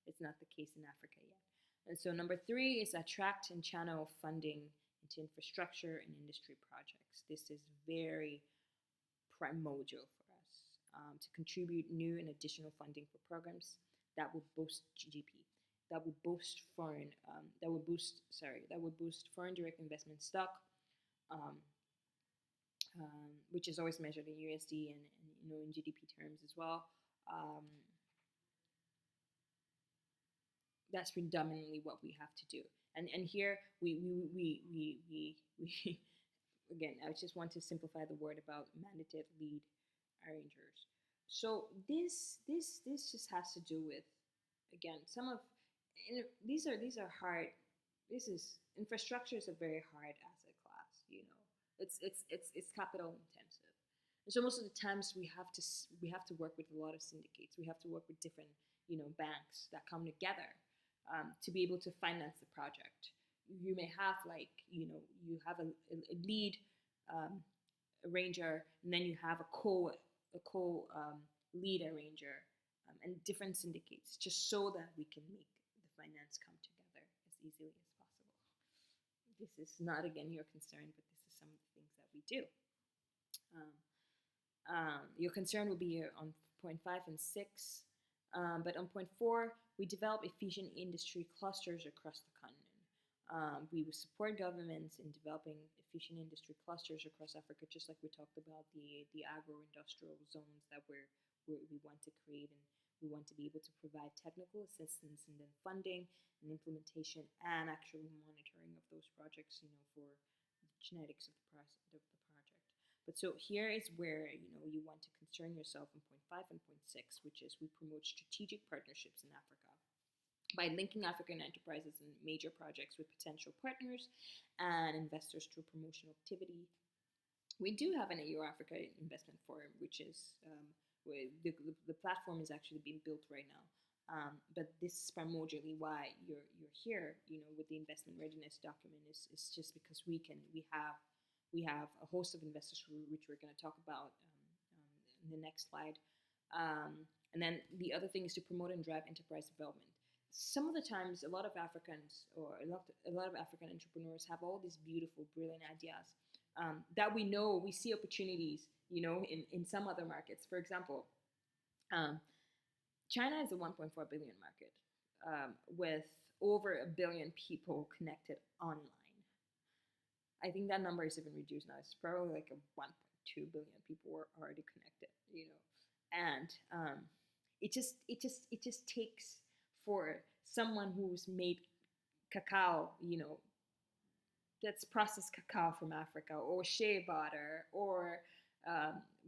is not the case in Africa yet. And so number 3 is attract and channel funding into infrastructure and industry projects. This is very primordial for us to contribute new and additional funding for programs that will boost GDP, that will boost foreign direct investment stock, um, which is always measured in USD and in GDP terms as well. That's predominantly what we have to do. And here we again, I just want to simplify the word about mandated lead arrangers. So this just has to do with, again, some of these are hard. Infrastructure is a very hard asset class. It's capital intensive, and so most of the times we have to work with a lot of syndicates. We have to work with different banks that come together to be able to finance the project. You may have you have a lead arranger, and then you have a co lead arranger, and different syndicates, just so that we can make the finance come together as easily as possible. This is not, again, your concern, but this is some of the things that we do. Your concern will be on point 5 and 6. But on point 4, we develop efficient industry clusters across the continent. We will support governments in developing efficient industry clusters across Africa, just like we talked about the agro-industrial zones that we want to create, and we want to be able to provide technical assistance and then funding and implementation and actual monitoring of those projects, for the genetics of the project. But so here is where you want to concern yourself in point 5 and point 6, which is we promote strategic partnerships in Africa by linking African enterprises and major projects with potential partners and investors through promotional activity. We do have an AfriCA investment forum, which is where the platform is actually being built right now. But this is primordially why you're here, with the investment readiness document. Is just because we have a host of investors which we're going to talk about in the next slide. And then the other thing is to promote and drive enterprise development. Some of the times, a lot of Africans or a lot of African entrepreneurs have all these beautiful, brilliant ideas that we see opportunities, in some other markets. For example, China is a 1.4 billion market with over 1 billion people connected online. I think that number is even reduced now. It's probably like a 1.2 billion people are already connected, and it just takes for someone who's made cacao, that's processed cacao from Africa, or shea butter, or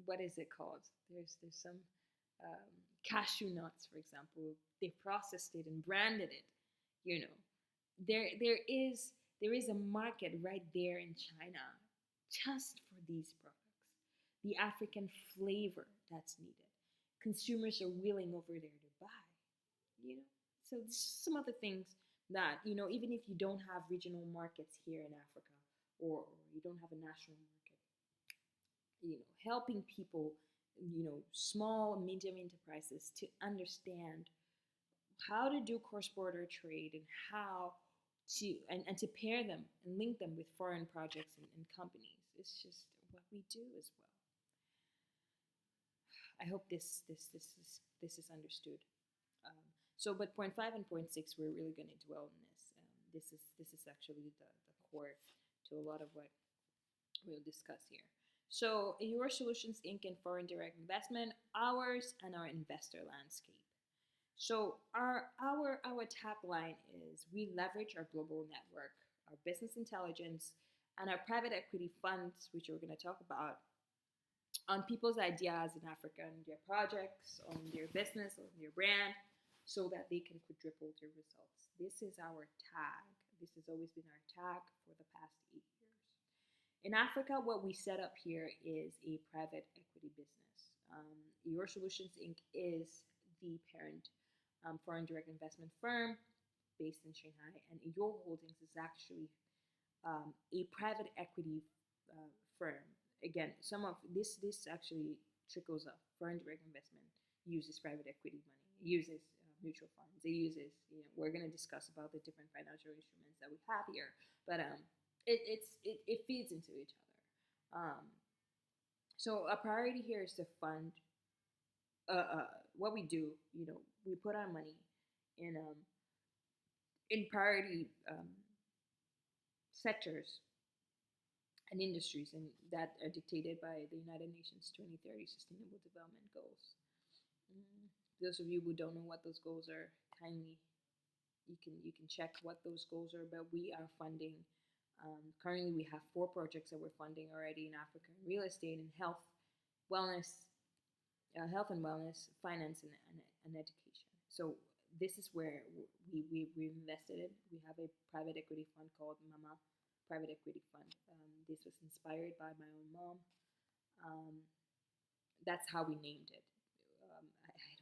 what is it called? There's some cashew nuts, for example. They processed it and branded it. There is a market right there in China just for these products. The African flavor that's needed. Consumers are willing over there to buy, So some other things that, even if you don't have regional markets here in Africa, or you don't have a national market, helping people, small, medium enterprises to understand how to do cross-border trade and how to and to pair them and link them with foreign projects and companies. It's just what we do as well. I hope this is understood. But point 5 and point 6, we're really going to dwell on this. This is actually the core to a lot of what we'll discuss here. So, eor-Solutions Inc. and foreign direct investment, ours and our investor landscape. So our tagline is we leverage our global network, our business intelligence, and our private equity funds, which we're going to talk about, on people's ideas in Africa and their projects, on their business, on their brand, so that they can quadruple their results. This is our tag. This has always been our tag for the past 8 years. In Africa, what we set up here is a private equity business. eor-Solutions Inc. is the parent foreign direct investment firm based in Shanghai, and eor Holdings is actually a private equity firm. Again, some of this actually trickles up. Foreign direct investment uses private equity money, uses mutual funds. It uses, we're going to discuss about the different financial instruments that we have here. But it feeds into each other. So a priority here is to fund what we do. We put our money in priority sectors and industries, and that are dictated by the United Nations 2030 Sustainable Development Goals. Those of you who don't know what those goals are, kindly you can check what those goals are. But we are funding. Currently, we have 4 projects that we're funding already in Africa: in real estate, and health, wellness, finance, and education. So this is where we invested in. We have a private equity fund called Mama Private Equity Fund. This was inspired by my own mom. That's how we named it. I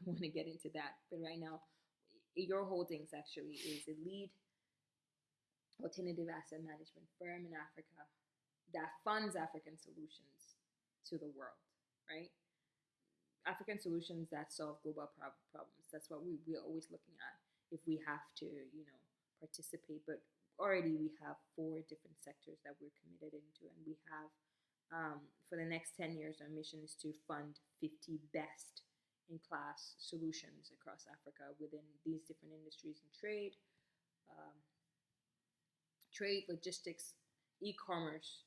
don't want to get into that, but right now, Your Holdings actually is a lead alternative asset management firm in Africa that funds African solutions to the world, right? African solutions that solve global problems. That's what we're always looking at if we have to, participate. But already we have 4 different sectors that we're committed into, and we have, for the next 10 years, our mission is to fund 50 best in class solutions across Africa within these different industries: in trade, logistics, e-commerce,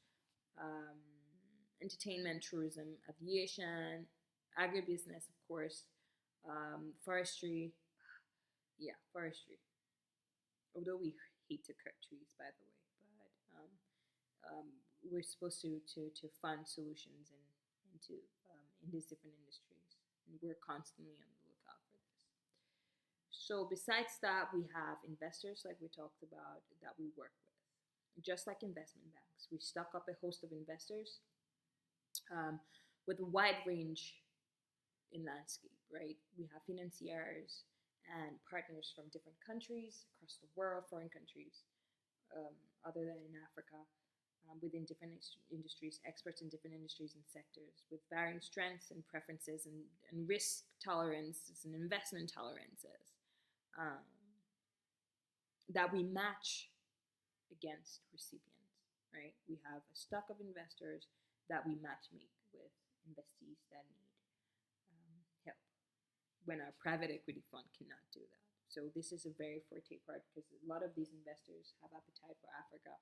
entertainment, tourism, aviation, agribusiness, of course, forestry. Yeah, forestry. Although we hate to cut trees, by the way, but we're supposed to fund solutions in these different industries, and we're constantly on the lookout for this. So besides that, we have investors, like we talked about, that we work with. Just like investment banks, we stock up a host of investors with a wide range in landscape, right? We have financiers and partners from different countries across the world, foreign countries, other than in Africa, within different industries, experts in different industries and sectors with varying strengths and preferences and risk tolerances and investment tolerances that we match against recipients, right? We have a stock of investors that we matchmake with investees that need help when our private equity fund cannot do that. So this is a very forte part because a lot of these investors have appetite for Africa.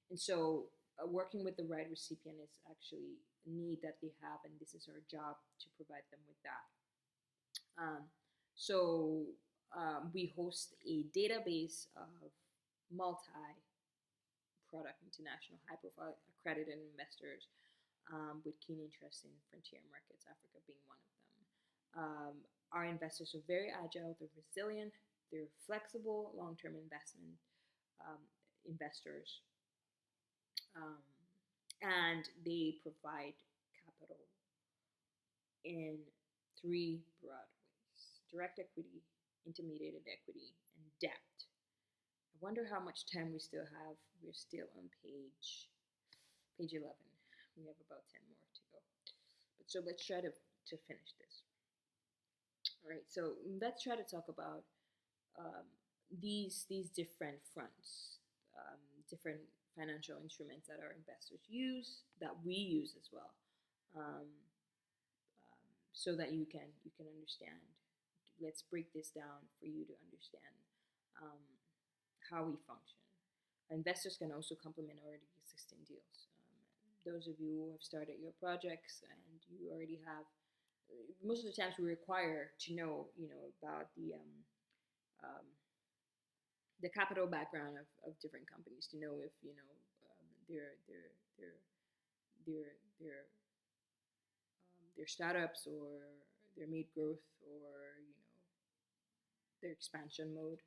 And so working with the right recipient is actually a need that they have, and this is our job to provide them with that. We host a database of multi-product international high-profile accredited investors with keen interest in frontier markets, Africa being one of them. Our investors are very agile, they're resilient, they're flexible, long-term investors, and they provide capital in 3 broad ways: direct equity, intermediated equity, and debt. I wonder how much time we still have. We're still on page 11. We have about 10 more to go. But so let's try to finish this. All right, so let's try to talk about these different fronts, different financial instruments that our investors use, that we use as well, so that you can understand. Let's break this down for you to understand how we function. Investors can also complement already existing deals. Those of you who have started your projects and you already have, most of the times we require to know, about the capital background of different companies to know if they're startups or they're mid growth or their expansion mode.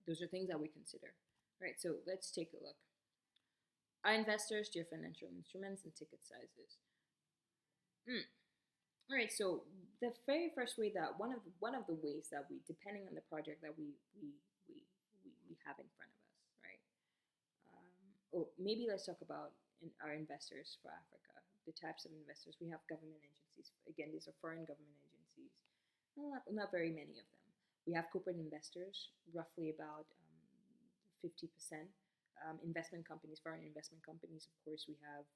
Those are things that we consider. All right, so let's take a look. Our investors, their financial instruments, and ticket sizes. All right, so the very first way that one of the ways that we, depending on the project that we have in front of us, right? Or maybe let's talk about our investors for Africa. The types of investors we have: government agencies. Again, these are foreign government agencies. Not very many of them. We have corporate investors, roughly about 50%. investment companies, foreign investment companies. Of course, we have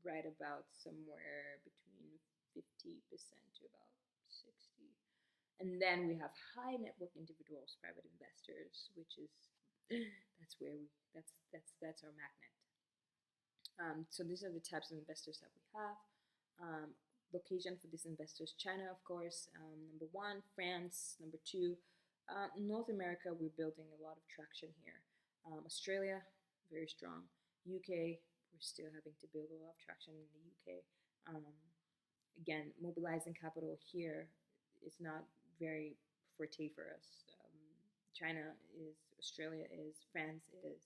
right about somewhere between 50% to about 60. And then we have high net worth individuals, private investors, which is that's our magnet. So these are the types of investors that we have. Location for these investors: China, of course, number one; France, number two; North America, we're building a lot of traction here. Australia, very strong. UK, we're still having to build a lot of traction in the UK. Again, mobilizing capital here is not very forte for us. China is, Australia is, France is,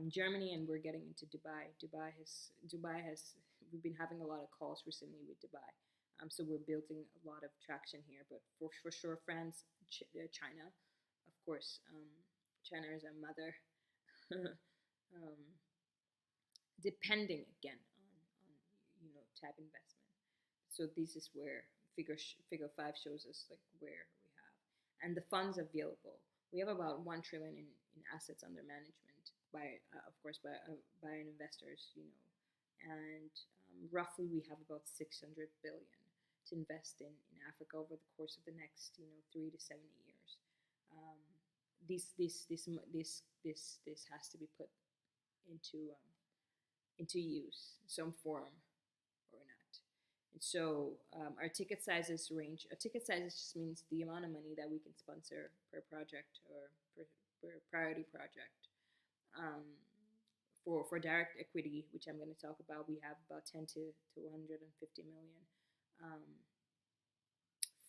Germany, and we're getting into Dubai. Dubai has. We've been having a lot of calls recently with Dubai. So we're building a lot of traction here. But for sure, France, China, of course. China is our mother. Depending again on type investment. So this is where figure 5 shows us like where we have, and the funds available. We have about 1 trillion in assets under management by of course by investors, and roughly we have about 600 billion to invest in Africa over the course of the next 3 to 7 years. This has to be put into use, some form or not. And so our ticket sizes range. A ticket sizes just means the amount of money that we can sponsor per project or per priority project. For direct equity, which I'm going to talk about, we have about 10 to 150 million.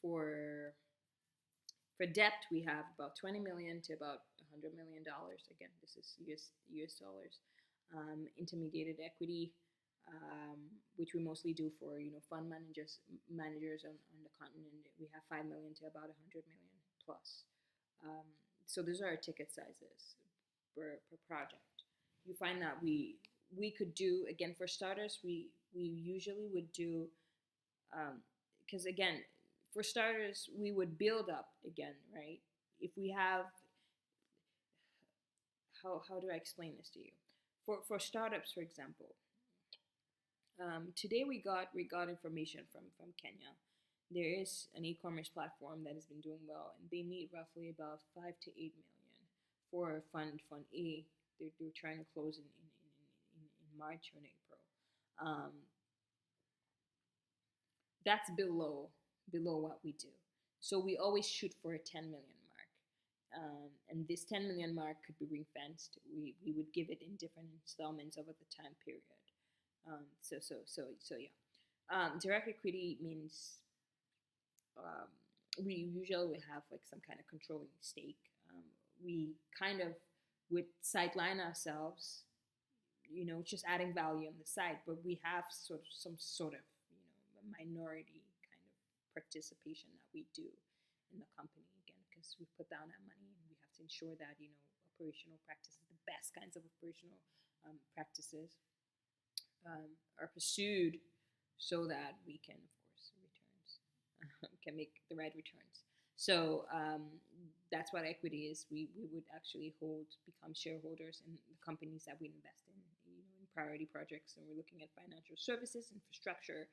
For debt, we have about 20 million to about $100 million. Again, this is US dollars. Intermediated equity, which we mostly do for fund managers on the continent. We have 5 million to about 100 million plus. So those are our ticket sizes per project. You find that we could do, again, for starters, we usually would do, because again, for starters, we would build up again, right? If we have, how do I explain this to you? For startups, for example, today we got information from Kenya. There is an e-commerce platform that has been doing well, and they need roughly about 5 to 8 million for fund A. They're trying to close in March or in April. That's below what we do. So we always shoot for a 10 million mark. And this 10 million mark could be ring fenced. We would give it in different installments over the time period. So yeah. Direct equity means we usually have like some kind of controlling stake. We kind of would sideline ourselves, just adding value on the side, but we have some sort of a minority kind of participation that we do in the company, again, because we put down that money and we have to ensure that operational practices, the best kinds of operational practices are pursued, so that we can, of course, can make the right returns. So that's what equity is. We would actually become shareholders in the companies that we invest in, in priority projects, and we're looking at financial services, infrastructure,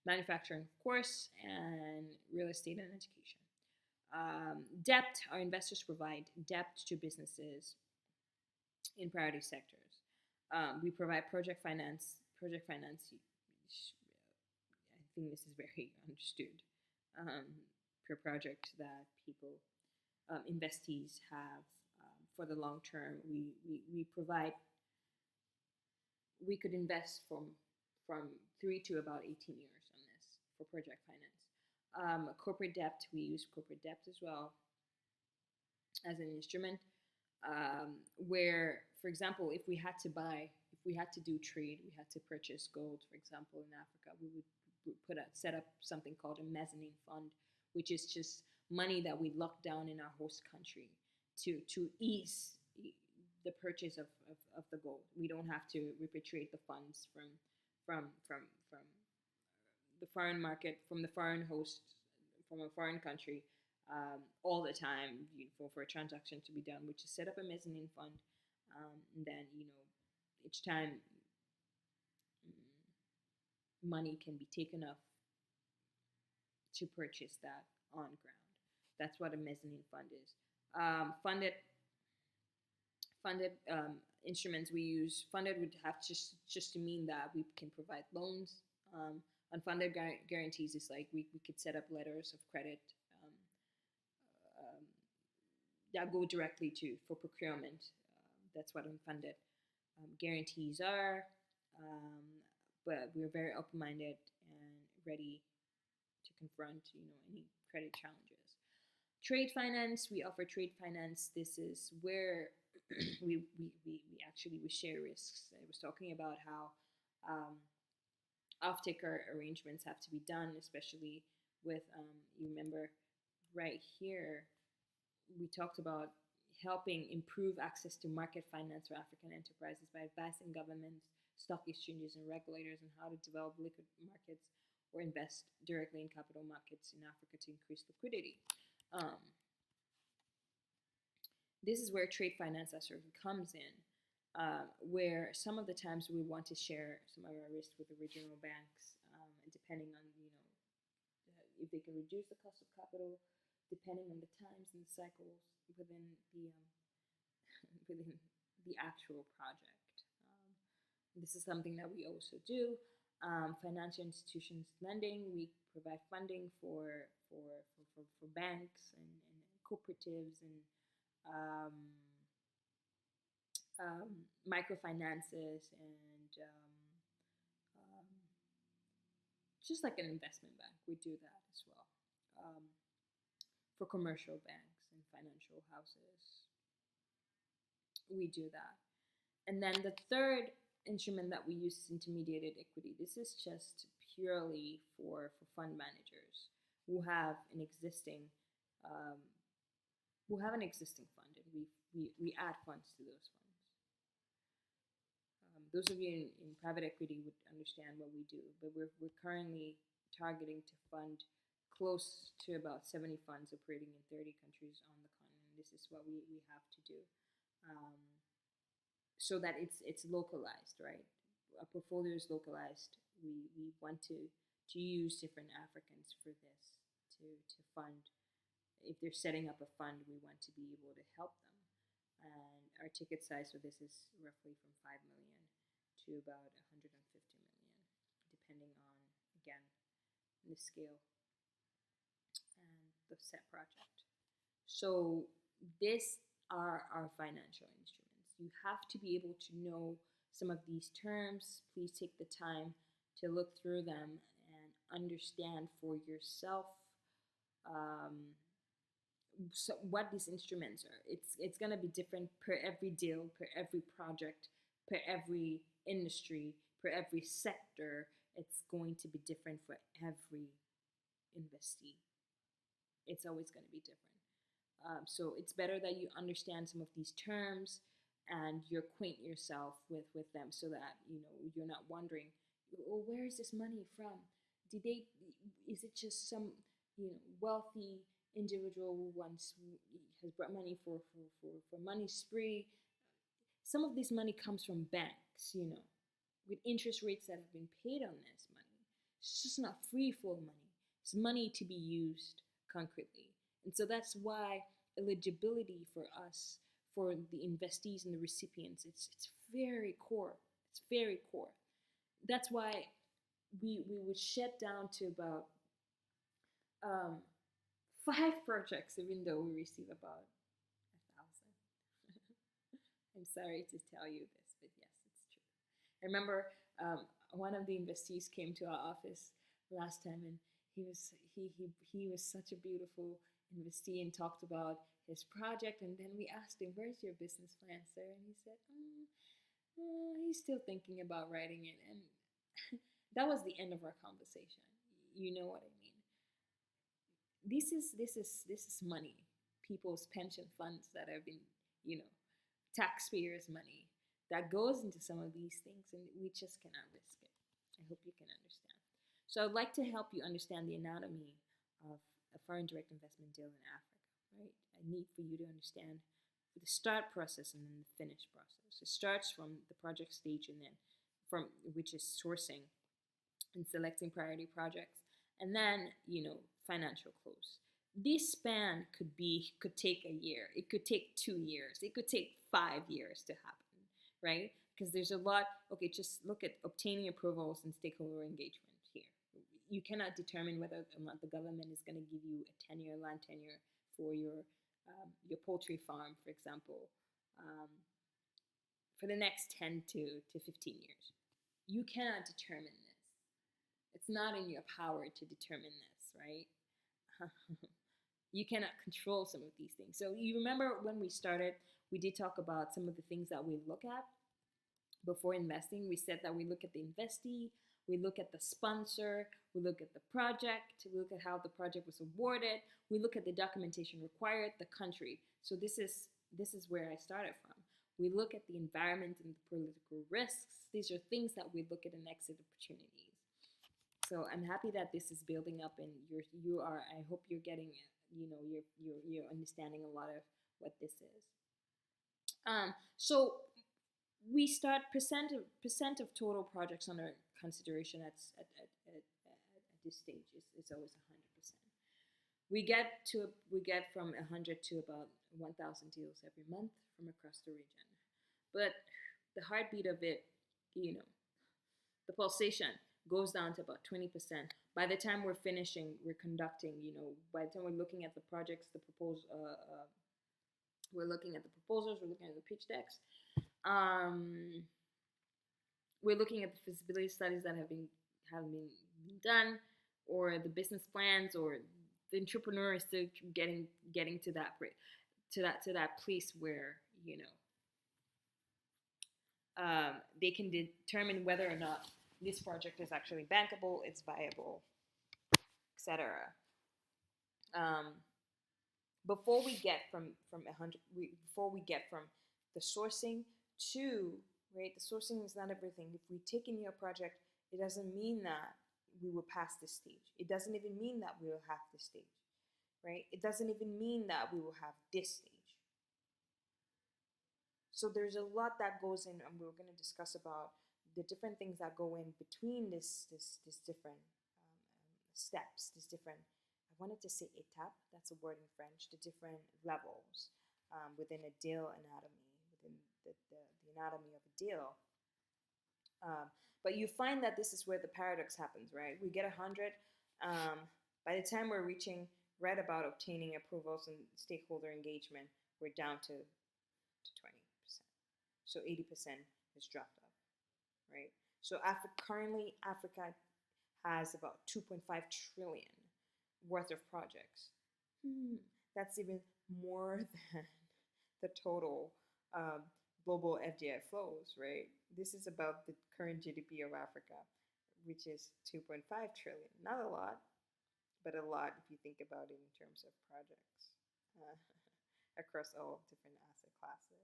manufacturing, of course, and real estate and education. Debt. Our investors provide debt to businesses in priority sectors. We provide project finance. Project finance, I think this is very understood. Per project that people, investees have for the long term. We provide, we could invest from 3 to about 18 years on this for project finance. Corporate debt, we use corporate debt as well as an instrument, where, for example, if we had to do trade, we had to purchase gold, for example, in Africa, we would set up something called a mezzanine fund, which is just money that we lock down in our host country to ease the purchase of the gold. We don't have to repatriate the funds from the foreign market, from the foreign host, from a foreign country, all the time for a transaction to be done, which is set up a mezzanine fund. And then, each time money can be taken up to purchase that on ground. That's what a mezzanine fund is. Funded instruments we use. Funded would have just to mean that we can provide loans. Unfunded guarantees is like we could set up letters of credit that go directly for procurement. That's what unfunded guarantees are. But we're very open-minded and ready to confront, any credit challenges. Trade finance, we offer trade finance. This is where we share risks. I was talking about how off-taker arrangements have to be done, especially with, you remember right here, we talked about helping improve access to market finance for African enterprises by advising governments, stock exchanges, and regulators on how to develop liquid markets or invest directly in capital markets in Africa to increase liquidity. This is where trade finance sort of comes in, where some of the times we want to share some of our risk with the regional banks, depending on if they can reduce the cost of capital, depending on the times and the cycles within the actual project. This is something that we also do. Financial institutions lending, we provide funding for banks and cooperatives and microfinances and just like an investment bank, we do that as well. For commercial banks and financial houses, we do that. And then the third instrument that we use is intermediated equity. This is just purely for fund managers who have an existing fund, and we add funds to those funds. Those of you in private equity would understand what we do, but we're currently targeting to fund close to about 70 funds operating in 30 countries on the continent. This is what we have to do, so that it's localized, right? Our portfolio is localized. We want to use different Africans for this to fund. If they're setting up a fund, we want to be able to help them. And our ticket size for this is roughly from 5 million to about 150 million, depending on, again, the scale and the set project. So these are our financial instruments. You have to be able to know some of these terms. Please take the time to look through them and understand for yourself so what these instruments are. It's going to be different per every deal, per every project, per every industry, per every sector. It's going to be different for every investee. It's always going to be different. So it's better that you understand some of these terms and you acquaint yourself with them, so that you're not wondering, oh, where is this money from? Is it just some wealthy individual who once has brought money for money spree? Some of this money comes from banks, with interest rates that have been paid on this money. It's just not free flow money. It's money to be used concretely. And so that's why eligibility for us, for the investees and the recipients, it's very core. It's very core. That's why we would shut down to about 5 projects, even though we receive about 1,000. I'm sorry to tell you this, but yes, it's true. I remember one of the investees came to our office last time, and he was such a beautiful investee and talked about his project. And then we asked him, "Where's your business plan, sir?" And he said, he's still thinking about writing it. And that was the end of our conversation. You know what I mean? This is money, people's pension funds that have been, taxpayers' money that goes into some of these things, and we just cannot risk it. I hope you can understand. So I'd like to help you understand the anatomy of a foreign direct investment deal in Africa, right? I need for you to understand the start process and then the finish process. It starts from the project stage and then from which is sourcing and selecting priority projects, and then financial close. This span could take a year, it could take 2 years, it could take 5 years to happen, right? Because there's a lot. Okay, just look at obtaining approvals and stakeholder engagement here. You cannot determine whether or not the government is going to give you a 10-year land tenure for your poultry farm, for example, um, for the next 10 to 15 years. You cannot determine this. It's not in your power to determine this, right? You cannot control some of these things. So you remember when we started, we did talk about some of the things that we look at before investing. We said that we look at the investee, we look at the sponsor, we look at the project, we look at how the project was awarded, we look at the documentation required, the country. So this is where I started from. We look at the environment and the political risks. These are things that we look at in exit opportunities. So I'm happy that this is building up, and you are. I hope you're getting, you're understanding a lot of what this is. So we start percent of total projects under consideration at this stage is always 100%. We get from 100 to about 1,000 deals every month from across the region, but the heartbeat of it, the pulsation goes down to about 20%. By the time we're finishing, we're conducting, by the time we're looking at the projects, we're looking at the proposals, we're looking at the pitch decks, we're looking at the feasibility studies that have been done, or the business plans, or the entrepreneur is still getting to that place where they can determine whether or not this project is actually bankable, it's viable, etc. Before we get from 100, before we get from the sourcing to, right, the sourcing is not everything. If we take in your project, it doesn't mean that we will pass this stage. It doesn't even mean that we will have this stage, right? It doesn't even mean that we will have this stage. So there's a lot that goes in, and we're going to discuss about the different things that go in between this different steps, this different, I wanted to say étape, that's a word in French, the different levels within a deal anatomy, within the anatomy of a deal. But you find that this is where the paradox happens, right? We get 100. By the time we're reaching right about obtaining approvals and stakeholder engagement, we're down to 20%. So 80% has dropped off, right? So currently, Africa has about 2.5 trillion worth of projects. That's even more than the total global FDI flows, right? This is about the current GDP of Africa, which is 2.5 trillion. Not a lot, but a lot if you think about it in terms of projects across all different asset classes.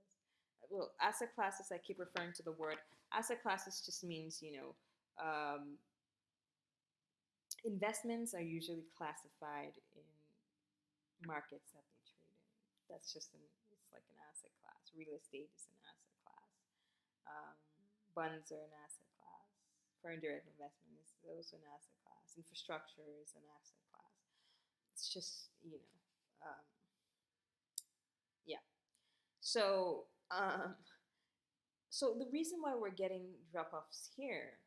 Well, asset classes, I keep referring to the word. Asset classes just means, investments are usually classified in markets that they trade in. That's just it's like an asset class. Real estate is an asset class. Bonds are an asset class. Foreign direct investment is also an asset class. Infrastructure is an asset class. It's just, yeah. So, so the reason why we're getting drop-offs here,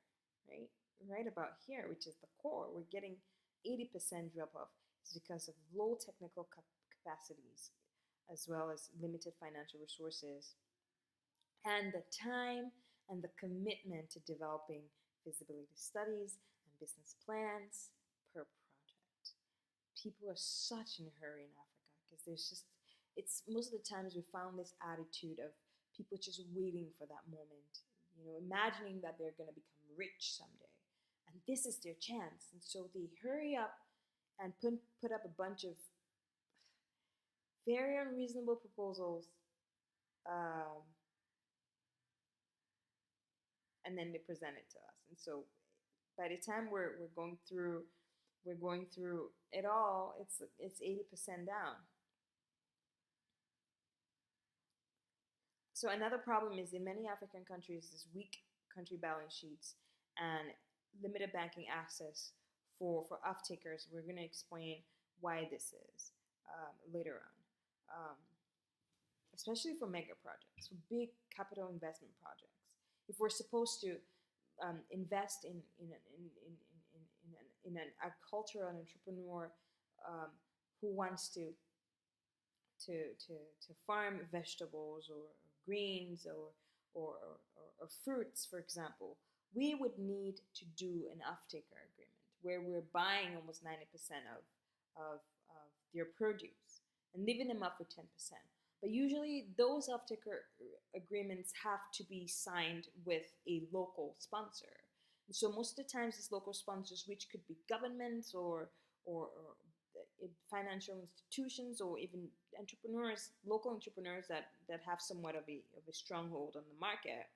right about here, which is the core, we're getting 80% drop-off, is because of low technical capacities, as well as limited financial resources, and the time and the commitment to developing feasibility studies and business plans per project. People are such in a hurry in Africa because it's most of the times we found this attitude of people just waiting for that moment, imagining that they're going to become rich someday, and this is their chance, and so they hurry up and put up a bunch of very unreasonable proposals, and then they present it to us. And so by the time we're going through it all, it's 80% down. So another problem is in many African countries is weak country balance sheets and limited banking access for off-takers. We're going to explain why this is later on. Especially for mega projects, for big capital investment projects. If we're supposed to invest in an agricultural entrepreneur who wants to farm vegetables or greens or fruits, for example, we would need to do an off-taker agreement where we're buying almost 90% of their produce and leaving them up for 10%. But usually those off-taker agreements have to be signed with a local sponsor. And so most of the times it's local sponsors, which could be governments or financial institutions or even entrepreneurs, local entrepreneurs that have somewhat of a stronghold on the market.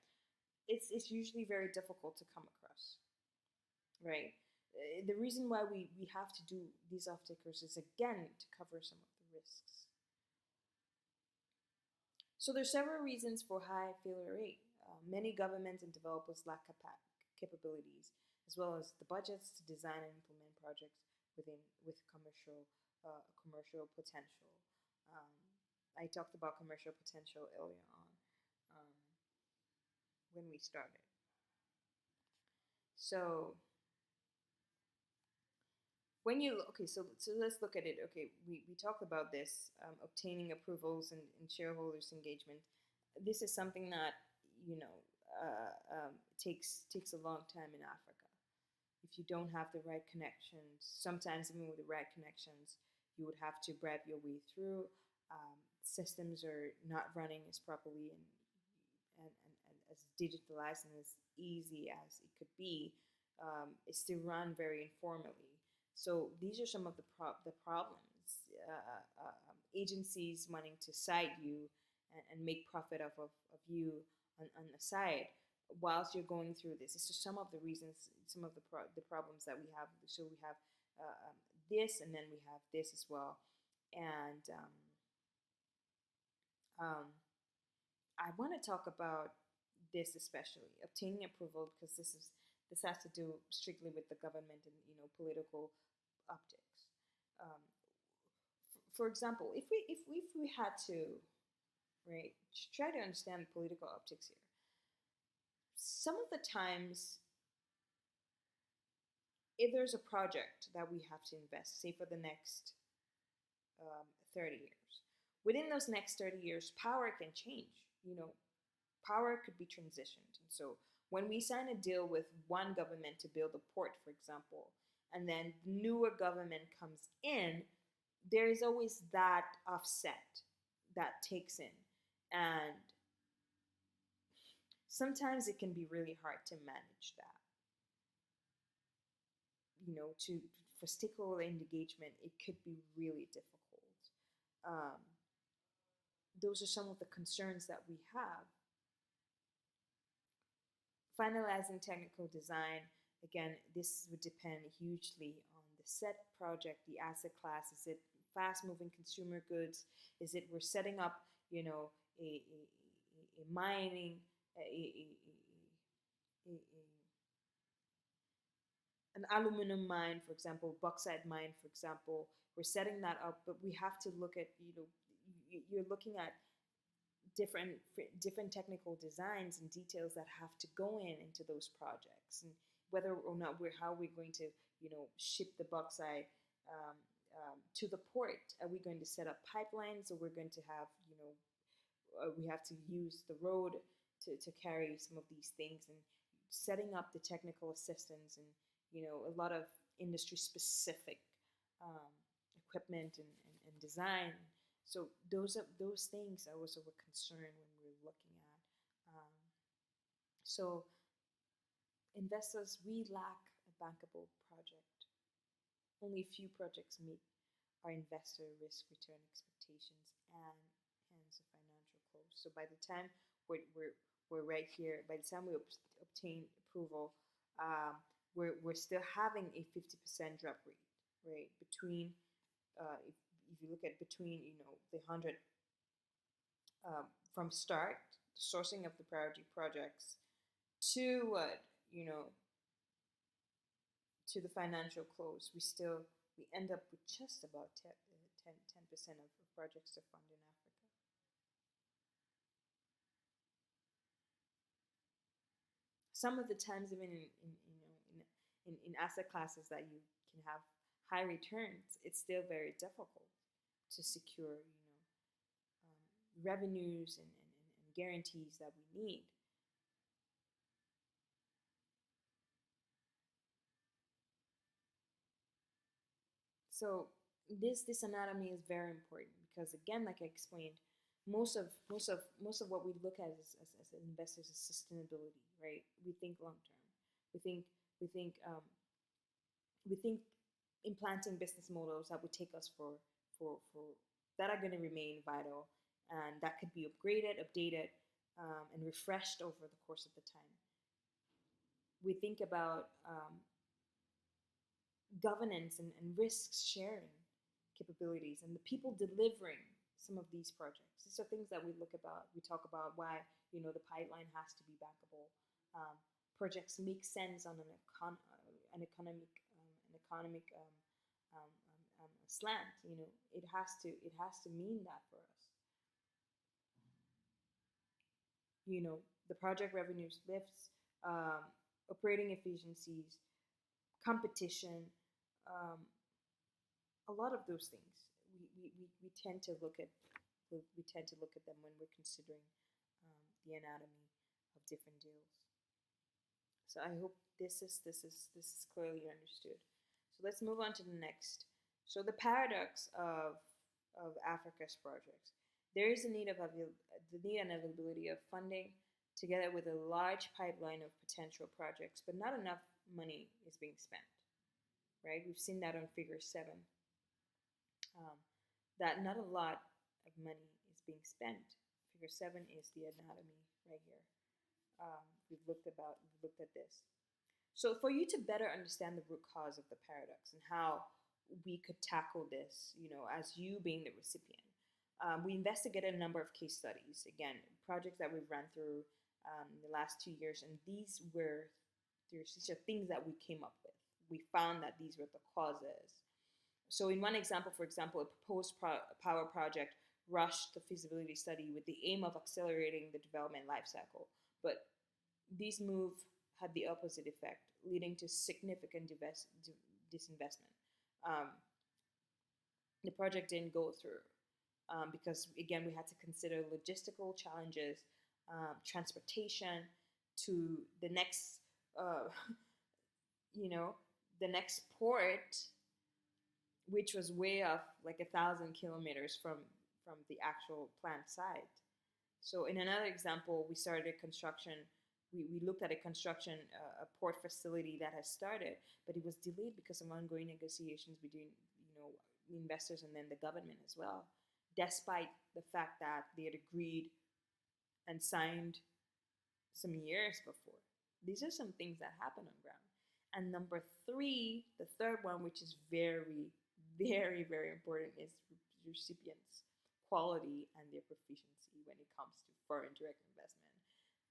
It's usually very difficult to come across, right? The reason why we have to do these off-takers is, again, to cover some of the risks. So there's several reasons for high failure rate. Many governments and developers lack capabilities, as well as the budgets to design and implement projects with commercial potential. I talked about commercial potential earlier on when we started. So when you so let's look at it. Okay, we talked about this, obtaining approvals and shareholders engagement. This is something that takes a long time in Africa. If you don't have the right connections, sometimes even with the right connections, you would have to bribe your way through. Systems are not running as properly and as digitalized and as easy as it could be. It's still run very informally. So these are some of the problems. Agencies wanting to cite you and make profit off of you on the side whilst you're going through this. It's just some of the reasons, some of the problems that we have. So we have this, and then we have this as well. And I want to talk about this especially, obtaining approval, because this has to do strictly with the government and political optics. For example, if we had to, right, try to understand the political optics here. Some of the times, if there's a project that we have to invest, say for the next 30 years, within those next 30 years, power can change. Power could be transitioned. And so when we sign a deal with one government to build a port, for example, and then newer government comes in, there is always that offset that takes in. And sometimes it can be really hard to manage that. For stakeholder engagement, it could be really difficult. Those are some of the concerns that we have. Finalizing technical design, again, this would depend hugely on the set project, the asset class. Is it fast-moving consumer goods? Is it we're setting up, a mining, an aluminum mine, for example, bauxite mine, for example. We're setting that up, but we have to look at, you're looking at different technical designs and details that have to go into those projects, and whether or not how we're going to ship the bauxite to the port. Are we going to set up pipelines, or we're going to have we have to use the road to carry some of these things, and setting up the technical assistance and a lot of industry specific equipment and design. So those things are also a concern when we're looking at. So investors, we lack a bankable project. Only a few projects meet our investor risk return expectations and hence a financial close. So by the time we're right here, by the time we obtain approval, we're still having a 50% drop rate, right? Between if you look at between the 100 from start the sourcing of the priority projects to what, to the financial close, we end up with just about 10% of projects to fund in Africa. Some of the times, even in asset classes that you can have high returns, it's still very difficult to secure revenues and guarantees that we need. So this anatomy is very important because, again, like I explained, most of what we look at as investors is sustainability, right? We think long term. We think we think we think implanting business models that would take us for that are going to remain vital and that could be upgraded, updated, and refreshed over the course of the time. We think about governance and risk sharing capabilities and the people delivering some of these projects. These are things that we look about. We talk about why the pipeline has to be bankable. Projects make sense on an economic slant. It has to mean that for us. The project revenues lifts, operating efficiencies, competition, a lot of those things. We tend to look at them when we're considering the anatomy of different deals. So I hope this is clearly understood. So let's move on to the next. So the paradox of Africa's projects. There is a need and availability of funding together with a large pipeline of potential projects, but not enough money is being spent, right? We've seen that on figure 7, that not a lot of money is being spent. Figure 7 is the anatomy right here. We've looked at this. So for you to better understand the root cause of the paradox and how we could tackle this, as you being the recipient, we investigated a number of case studies. Again, projects that we've run through in the last 2 years, and these are things that we came up with. We found that these were the causes. So in one example, for example, a proposed power project rushed the feasibility study with the aim of accelerating the development lifecycle. But these moves had the opposite effect, leading to significant disinvestment. The project didn't go through because, again, we had to consider logistical challenges, transportation to the next, the next port, which was way off, like 1,000 kilometers from the actual plant site. So in another example, we started construction. We looked at a port facility that has started, but it was delayed because of ongoing negotiations between investors and then the government as well, despite the fact that they had agreed and signed some years before. These are some things that happen on ground. And number 3, the third one, which is very, very, very important, is recipients' quality and their proficiency when it comes to foreign direct investment.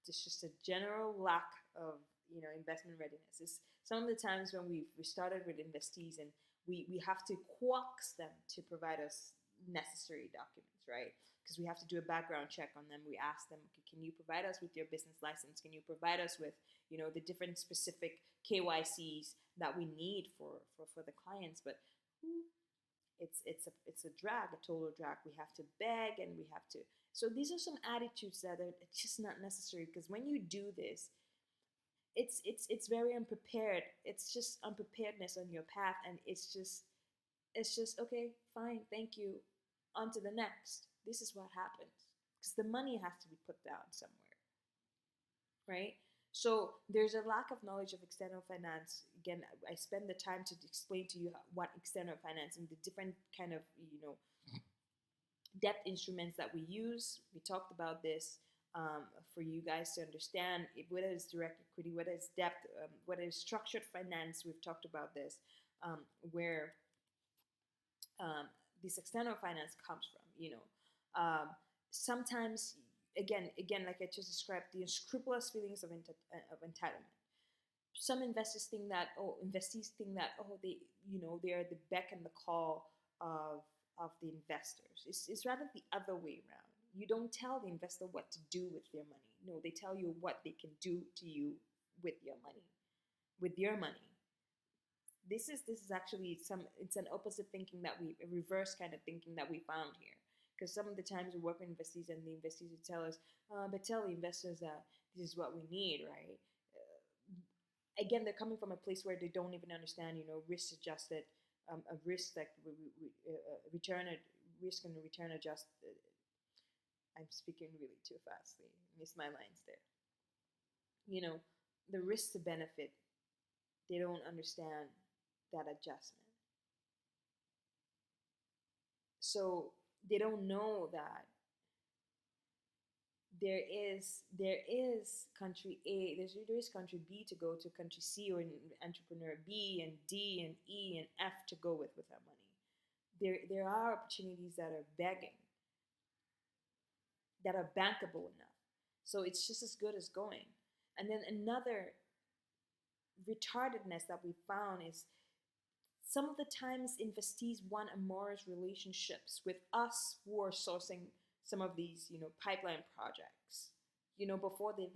It's just a general lack of investment readiness. It's some of the times when we started with investees and we have to coax them to provide us necessary documents, right? Because we have to do a background check on them. We ask them, okay, can you provide us with your business license? Can you provide us with the different specific KYCs that we need for the clients? But it's a drag, a total drag. We have to beg and we have to. So these are some attitudes that are just not necessary, because when you do this, it's very unprepared. It's just unpreparedness on your path, and it's just okay, fine, thank you, on to the next. This is what happens because the money has to be put down somewhere, right? So there's a lack of knowledge of external finance. Again, I spend the time to explain to you what external finance and the different kind of debt instruments that we use. We talked about this for you guys to understand whether it's direct equity, whether it's debt, whether it's structured finance. We've talked about this, where this external finance comes from. Sometimes again, like I just described, the unscrupulous feelings of entitlement. Some investors think that, oh, investees think that, oh, they are the beck and the call of the investors. It's rather the other way around. You don't tell the investor what to do with their money. No, they tell you what they can do to you with your money. With your money. This is actually it's an opposite thinking that a reverse kind of thinking that we found here. Because some of the times we work with investees and the investees would tell us, but tell the investors that this is what we need, right? Again, they're coming from a place where they don't even understand, risk adjusted, a risk like return, risk and return adjusted. I'm speaking really too fastly. Miss my lines there. The risk to benefit, they don't understand that adjustment. So they don't know that there is country A, there is country B to go to, country C, or entrepreneur B and D and E and F to go with our money. There are opportunities that are begging, that are bankable enough. So it's just as good as going. And then another retardedness that we found is some of the times investees want amorous relationships with us who are sourcing some of these, pipeline projects, before they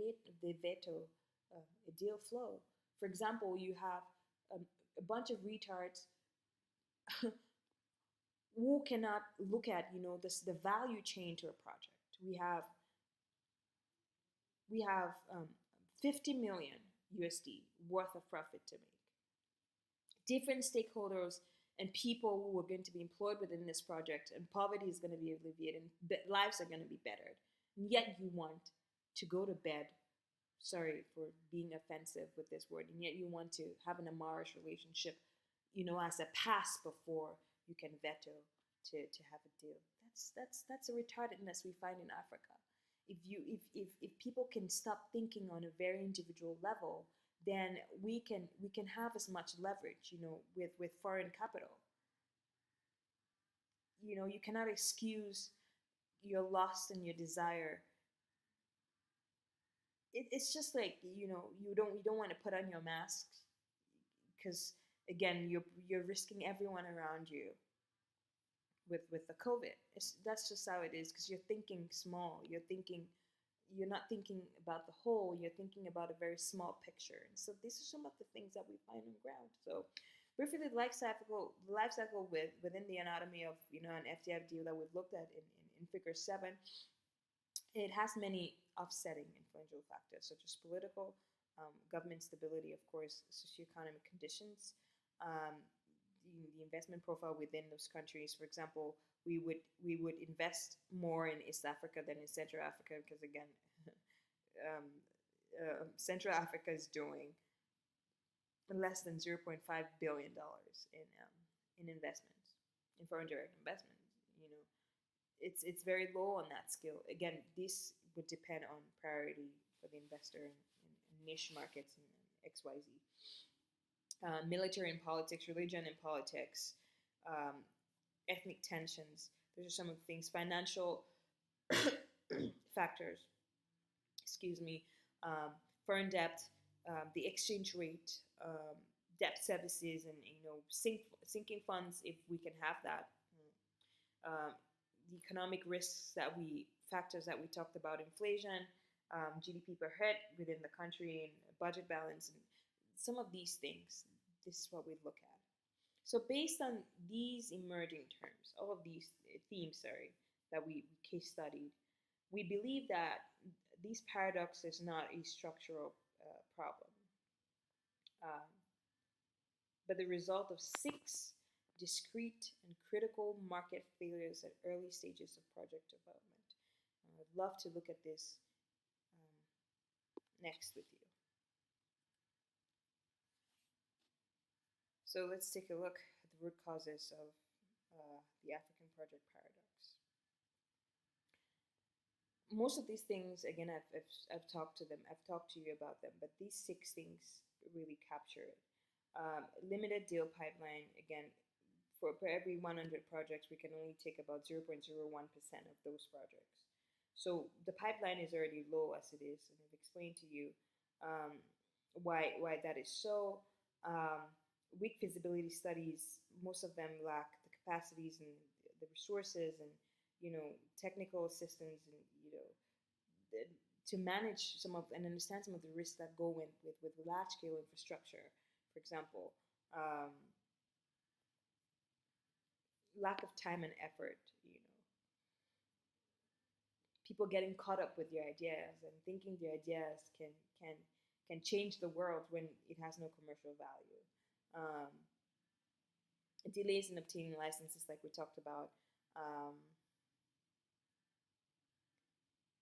veto a deal flow. For example, you have a bunch of retards who cannot look at, the value chain to a project. We have 50 million USD worth of profit to make. Different stakeholders and people who are going to be employed within this project, and poverty is going to be alleviated, and lives are going to be bettered. And yet you want to go to bed, sorry for being offensive with this word, and yet you want to have an amorous relationship, as a pass before you can veto to have a deal. That's a retardedness we find in Africa. If people can stop thinking on a very individual level, then we can have as much leverage, with foreign capital. You cannot excuse your lust and your desire. It's just like, you don't want to put on your mask, because again, you're risking everyone around you with the COVID. That's just how it is, because you're thinking small. You're not thinking about the whole, you're thinking about a very small picture. And so these are some of the things that we find on ground. So briefly, the life cycle within the anatomy of, an FDF deal that we've looked at in figure 7, it has many offsetting influential factors, such as political, government stability, of course, socioeconomic conditions, the investment profile within those countries. For example, we would invest more in East Africa than in Central Africa, because again, Central Africa is doing less than $0.5 billion in investments, in foreign direct investment. It's very low on that scale. Again, this would depend on priority for the investor in niche markets and XYZ. Military and politics, religion and politics, ethnic tensions. Those are some of the things. Financial factors, foreign debt, the exchange rate, debt services, and sinking funds if we can have that. The economic risks factors that we talked about, inflation, GDP per head within the country, and budget balance, and some of these things. This is what we look at. So based on these emerging terms, all of these themes, that we case studied, we believe that these paradox is not a structural problem, but the result of 6 discrete and critical market failures at early stages of project development. I'd love to look at this next with you. So let's take a look at the root causes of the African project paradox. Most of these things, again, I've talked to you about them, but these 6 things really capture it. Limited deal pipeline. Again, for every 100 projects, we can only take about 0.01% of those projects. So the pipeline is already low as it is, and I've explained to you why that is so. Um, Weak feasibility studies, most of them lack the capacities and the resources and technical assistance and the, to manage some of and understand some of the risks that go in with large scale infrastructure. For example, um, lack of time and effort. People getting caught up with your ideas and thinking the ideas can can change the world when it has no commercial value. Um, Delays in obtaining licenses, like we talked about. Um,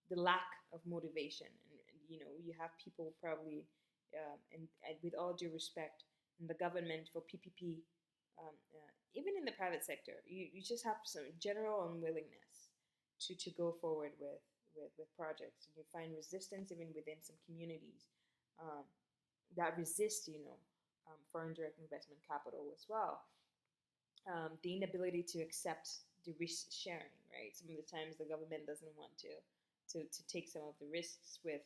the lack of motivation, and you have people probably, and with all due respect, in the government for PPP, even in the private sector, you just have some general unwillingness to go forward with projects. You find resistance even within some communities um, that resist, foreign direct investment capital as well. The inability to accept the risk sharing, right? Some of the times the government doesn't want to take some of the risks with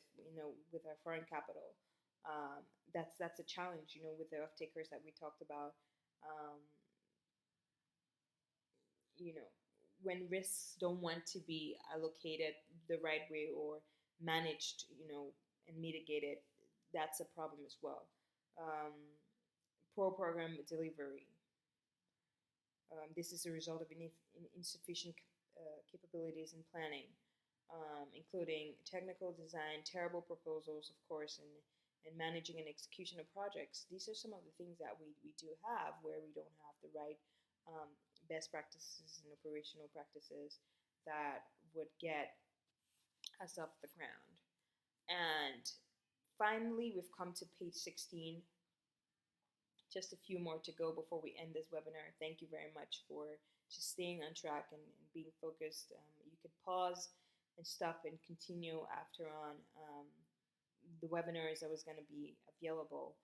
our foreign capital. That's a challenge, with the off takers that we talked about. Um, you know, when risks don't want to be allocated the right way or managed, and mitigated, that's a problem as well. Um, Poor program delivery. This is a result of insufficient capabilities in planning, including technical design, terrible proposals, of course, and managing and execution of projects. These are some of the things that we do have where we don't have the right um, best practices and operational practices that would get us off the ground. And finally, we've come to page 16. Just a few more to go before we end this webinar. Thank you very much for just staying on track and being focused. You could pause and stop and continue after on. The webinar is always going to be available.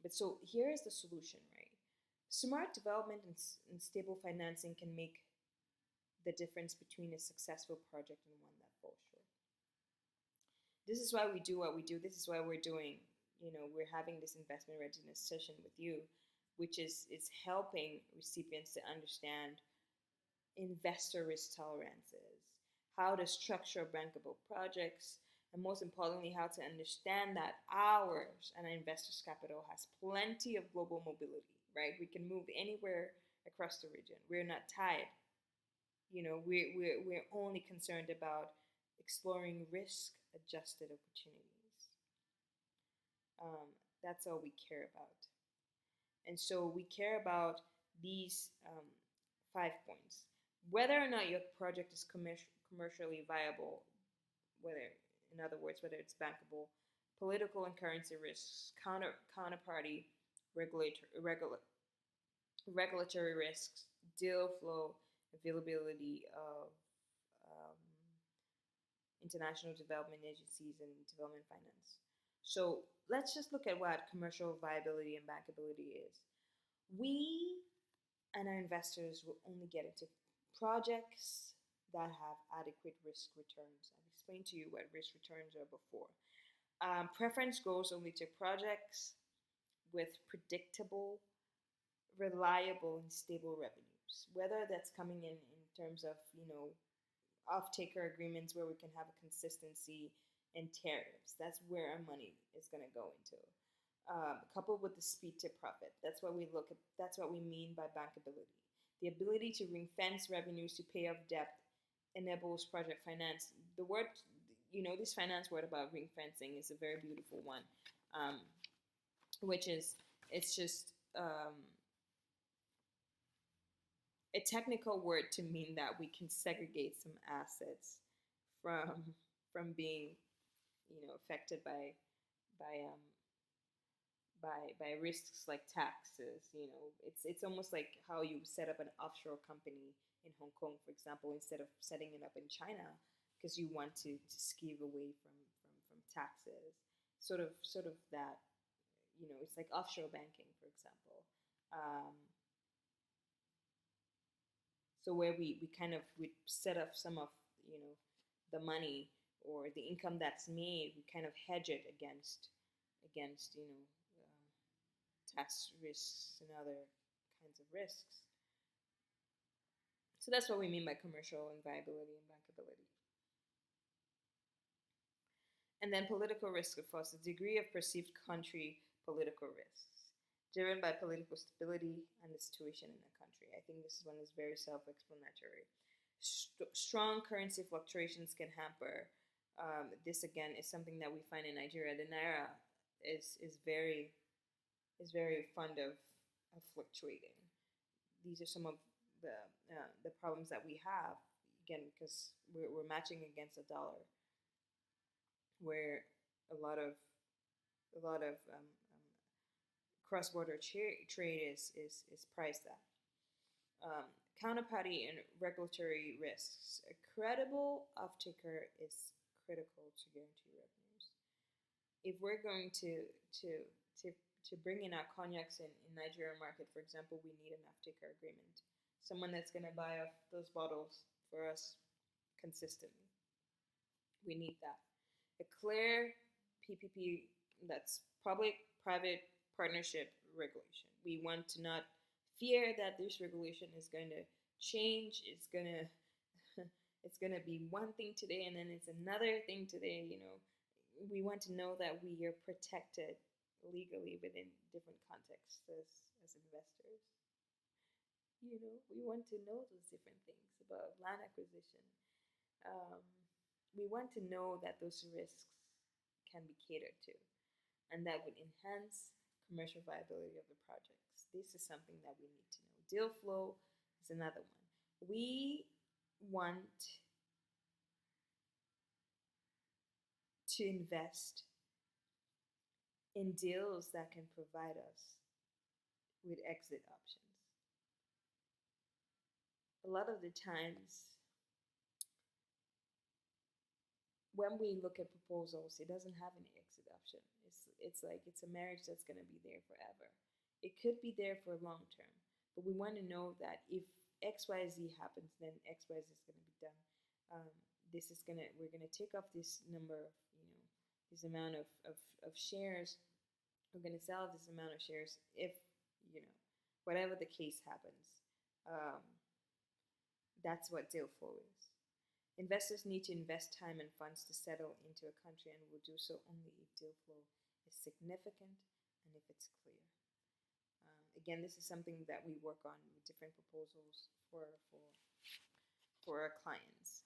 But so here is the solution, right? Smart development and stable financing can make the difference between a successful project and one that falls short. This is why we do what we do. This is why we're doing, we're having this investment readiness session with you, which is helping recipients to understand investor risk tolerances, how to structure bankable projects, and most importantly, how to understand that ours and our investors' capital has plenty of global mobility, right? We can move anywhere across the region. We're not tied. We're only concerned about exploring risk-adjusted opportunities. That's all we care about. And so we care about these 5 points. Whether or not your project is commercially viable, in other words, whether it's bankable, political and currency risks, counterparty regulatory risks, deal flow, availability of international development agencies and development finance. So let's just look at what commercial viability and bankability is. We and our investors will only get into projects that have adequate risk returns. I've explained to you what risk returns are before. Preference goes only to projects with predictable, reliable, and stable revenues, whether that's coming in terms of, off-taker agreements where we can have a consistency and tariffs. That's where our money is going to go into. Coupled with the speed to profit. That's what we look at. That's what we mean by bankability. The ability to ring fence revenues to pay off debt enables project finance. The word, this finance word about ring fencing is a very beautiful one, which is, it's just a technical word to mean that we can segregate some assets from being, affected by risks like taxes. It's almost like how you set up an offshore company in Hong Kong, for example, instead of setting it up in China because you want to skeeve away from taxes. Sort of that, it's like offshore banking, for example. So where we set up some of the money or the income that's made, we kind of hedge it against tax risks and other kinds of risks. So that's what we mean by commercial and viability and bankability. And then political risk, of course, the degree of perceived country political risks, driven by political stability and the situation in the country. I think this one is very self-explanatory. Strong currency fluctuations can hamper. This again is something that we find in Nigeria. The naira is very fond of fluctuating. These are some of the problems that we have, again, because we're matching against a dollar, where a lot of cross-border trade is priced at. Counterparty and regulatory risks. A credible off-taker is critical to guarantee revenues. If we're going to bring in our cognacs in Nigerian market, for example, we need an off-taker agreement. Someone that's going to buy off those bottles for us consistently. We need that. A clear PPP, that's public-private partnership regulation. We want to not fear that this regulation is going to change. It's gonna be one thing today and then it's another thing today. We want to know that we are protected legally within different contexts as investors. We want to know those different things about land acquisition. We want to know that those risks can be catered to, and that would enhance commercial viability of the projects. This is something that we need to know. Deal flow is another one. We want to invest in deals that can provide us with exit options. A lot of the times, when we look at proposals, it doesn't have any exit option. It's like it's a marriage that's going to be there forever. It could be there for long term, but we want to know that if XYZ happens, then XYZ is going to be done. We're gonna take off this number of this amount of shares. We're gonna sell this amount of shares if whatever the case happens. That's what deal flow is. Investors need to invest time and funds to settle into a country, and will do so only if deal flow is significant and if it's clear. Again, this is something that we work on with different proposals for our clients,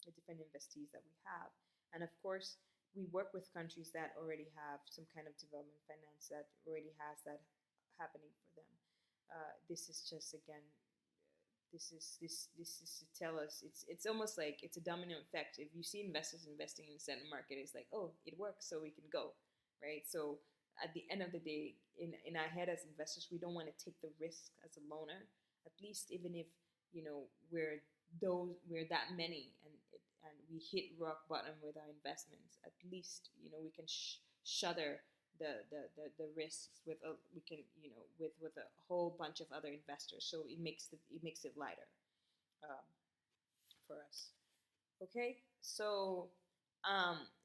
the different investees that we have. And of course, we work with countries that already have some kind of development finance, that already has that happening for them. This is just, again, this is to tell us, it's almost like it's a domino effect. If you see investors investing in the certain market, it's like, oh, it works, so we can go, right? So at the end of the day, in our head as investors, we don't want to take the risk as a loaner. At least even if we're that many and we hit rock bottom with our investments, at least we can shudder the risks with a whole bunch of other investors. So it makes it lighter for us. Okay, so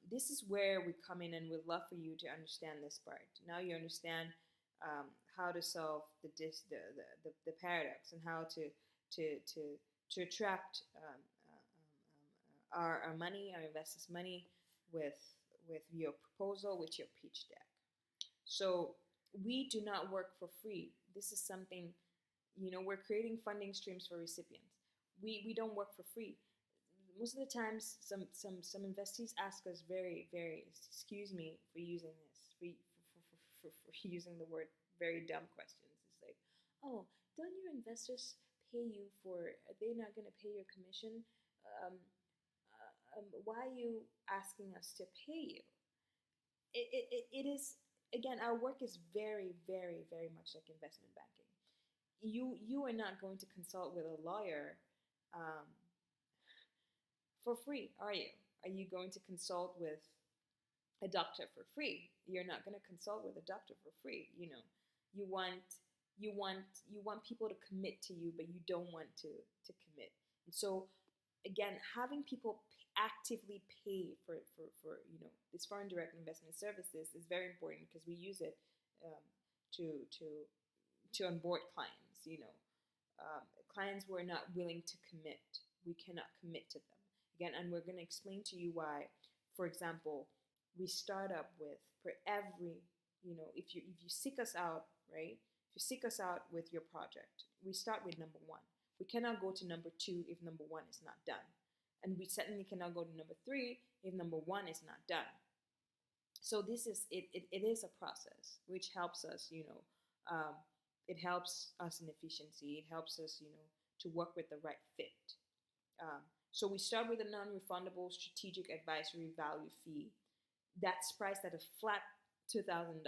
this is where we come in, and we'd love for you to understand this part. Now you understand how to solve the paradox, and how to attract our money, our investors' money, with your proposal, with your pitch deck. So we do not work for free. This is something, we're creating funding streams for recipients. We don't work for free. Most of the times, some investees ask us very, very, excuse me for using this, for using the word, very dumb questions. It's like, oh, don't your investors pay you are they not going to pay your commission? Why are you asking us to pay you? It is, again, our work is very, very, very much like investment banking. You are not going to consult with a lawyer for free, are you? Are you going to consult with a doctor for free? You're not going to consult with a doctor for free. You want people to commit to you, but you don't want to commit. And so, again, having people actively pay for these foreign direct investment services is very important because we use it um, to to to onboard clients. Clients who are not willing to commit, we cannot commit to them again, and we're going to explain to you why. For example, we start up with, for every, if you seek us out, right? If you seek us out with your project, we start with number one. We cannot go to number two if number one is not done, and we certainly cannot go to number three if number one is not done. So this is it. It is a process which helps us, it helps us in efficiency. It helps us, to work with the right fit. Um, so we start with a non-refundable strategic advisory value fee that's priced at a flat $2,000.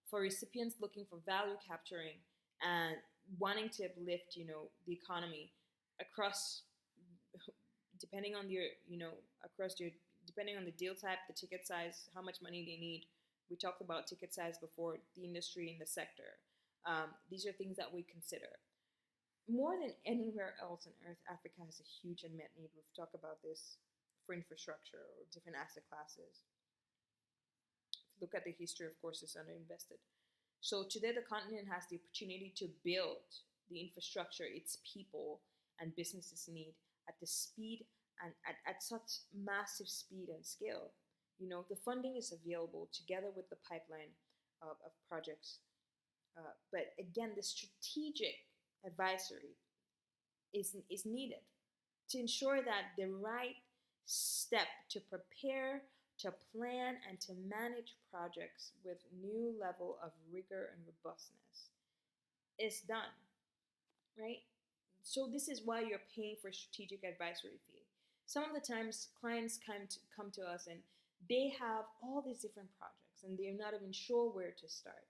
For recipients looking for value capturing and wanting to uplift, the economy across, depending on your, across your, depending on the deal type, the ticket size, how much money they need. We talked about ticket size before, the industry and the sector. These are things that we consider. More than anywhere else on earth, Africa has a huge unmet need. We've talked about this for infrastructure or different asset classes. If you look at the history, of course, it's underinvested. So today the continent has the opportunity to build the infrastructure its people and businesses need at the speed and at such massive speed and scale. The funding is available together with the pipeline of projects. But again, the strategic advisory is needed to ensure that the right step to prepare, to plan, and to manage projects with new level of rigor and robustness is done, right? So this is why you're paying for strategic advisory fee. Some of the times clients come to us and they have all these different projects and they're not even sure where to start.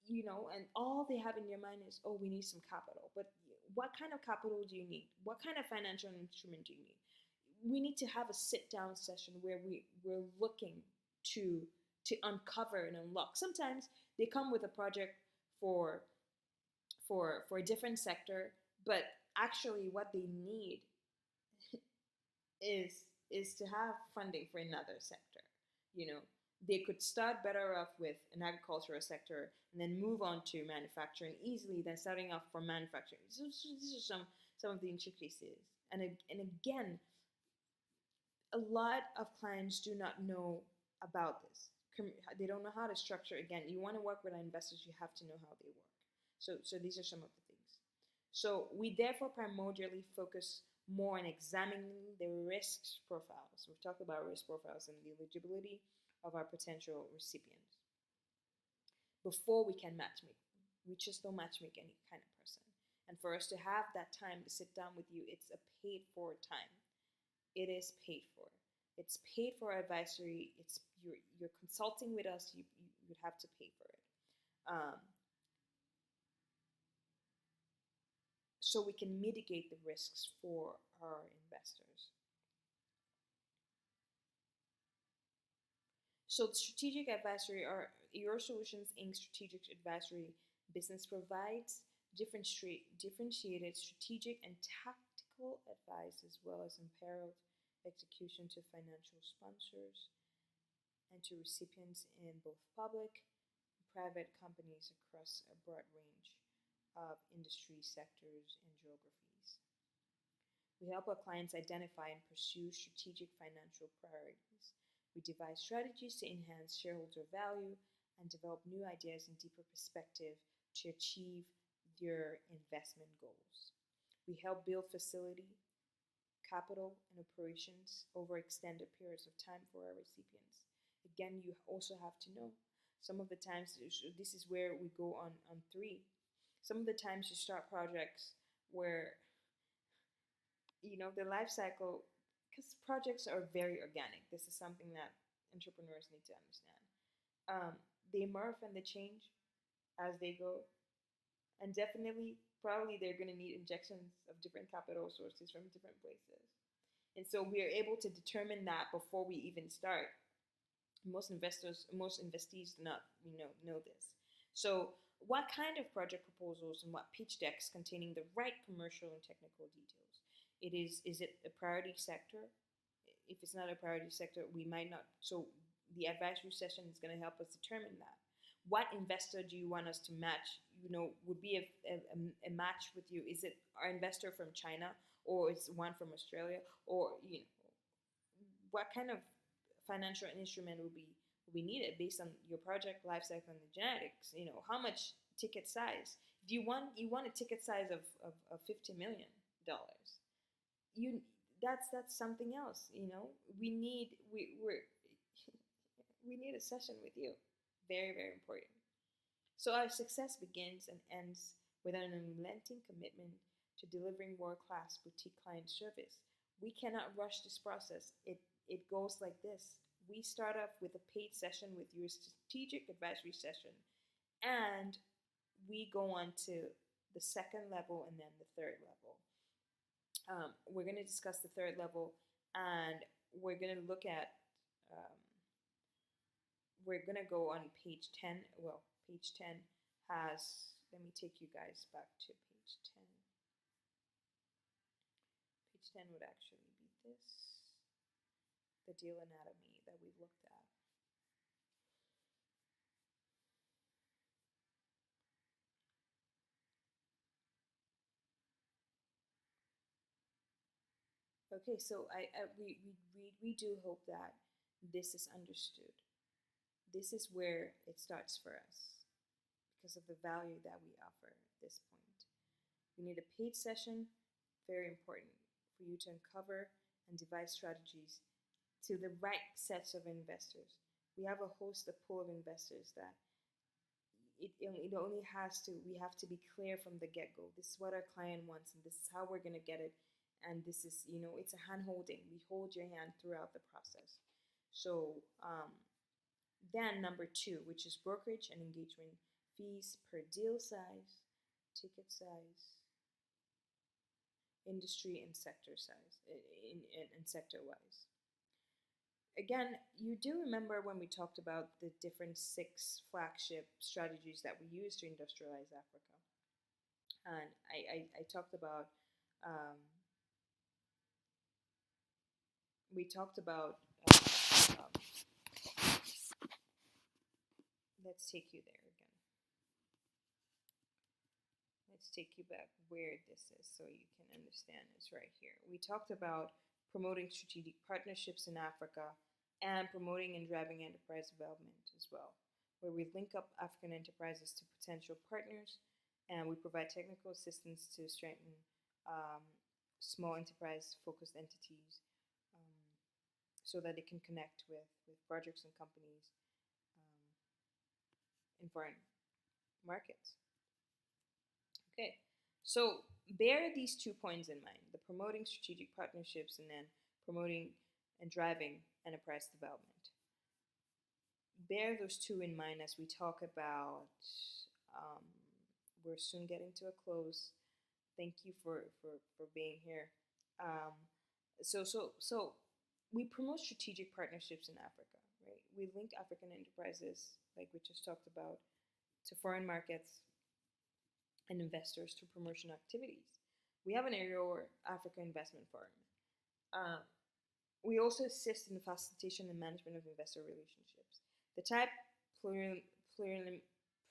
And all they have in their mind is, oh, we need some capital. But what kind of capital do you need? What kind of financial instrument do you need? We need to have a sit-down session where we're looking to uncover and unlock. Sometimes they come with a project for a different sector, but actually what they need is to have funding for another sector. They could start better off with an agricultural sector and then move on to manufacturing easily than starting off from manufacturing. So these are some of the intricacies. And again, a lot of clients do not know about this. They don't know how to structure. Again, you want to work with our investors, you have to know how they work. So these are some of the things. So we therefore primordially focus more on examining the risk profiles. We've talked about risk profiles and the eligibility of our potential recipients before we can matchmake them. We just don't matchmake any kind of person. And for us to have that time to sit down with you, it's a paid for time. It is paid for. It's paid for advisory. It's you're consulting with us. You would have to pay for it. So we can mitigate the risks for our investors. So strategic advisory, or eor-solutions Inc. Strategic Advisory business provides differentiated strategic and tactical advice as well as unparalleled execution to financial sponsors and to recipients in both public and private companies across a broad range of industry sectors and geographies. We help our clients identify and pursue strategic financial priorities. We devise strategies to enhance shareholder value and develop new ideas and deeper perspective to achieve their investment goals. We help build facility, capital, and operations over extended periods of time for our recipients. Again, you also have to know some of the times, this is where we go on three. Some of the times you start projects where, the life cycle, because projects are very organic. This is something that entrepreneurs need to understand. They morph and they change as they go. And definitely, probably they're going to need injections of different capital sources from different places. And so we are able to determine that before we even start. Most investees do not know this. So what kind of project proposals and what pitch decks containing the right commercial and technical details? Is it a priority sector? If it's not a priority sector, we might not. So the advisory session is going to help us determine that. What investor do you want us to match? Would be a match with you. Is it our investor from China, or is one from Australia, or what kind of financial instrument will be needed based on your project life cycle and the genetics? How much ticket size? If you want a ticket size of $50 million, that's something else. We need we need a session with you. Very, very important. So our success begins and ends with an unrelenting commitment to delivering world-class boutique client service. We cannot rush this process. It goes like this. We start off with a paid session with your strategic advisory session, and we go on to the second level and then the third level. We're going to discuss the third level, and we're going to look at we're going to go on page 10. Well, page 10 has, let me take you guys back to page 10. Page 10 would actually be this, the deal anatomy that we've looked at. Okay, so we do hope that this is understood. This is where it starts for us because of the value that we offer at this point. We need a paid session, very important for you to uncover and devise strategies to the right sets of investors. We have a pool of investors that we have to be clear from the get-go. This is what our client wants, and this is how we're going to get it. And this is, it's a hand holding. We hold your hand throughout the process. So, then number 2, which is brokerage and engagement fees per deal size, ticket size, industry and sector size, and sector-wise. Again, you do remember when we talked about the different 6 flagship strategies that we use to industrialize Africa. And I talked about, let's take you there again. Let's take you back where this is so you can understand. It's right here. We talked about promoting strategic partnerships in Africa and promoting and driving enterprise development as well, where we link up African enterprises to potential partners, and we provide technical assistance to strengthen small enterprise-focused entities so that they can connect with projects and companies in foreign markets. Okay, so bear these 2 points in mind, the promoting strategic partnerships and then promoting and driving enterprise development. Bear those 2 in mind as we talk about, we're soon getting to a close. Thank you for being here. So we promote strategic partnerships in Africa, right? We link African enterprises, like we just talked about, to foreign markets and investors through promotional activities. We have an Africa Investment Forum. We also assist in the facilitation and management of investor relationships. The type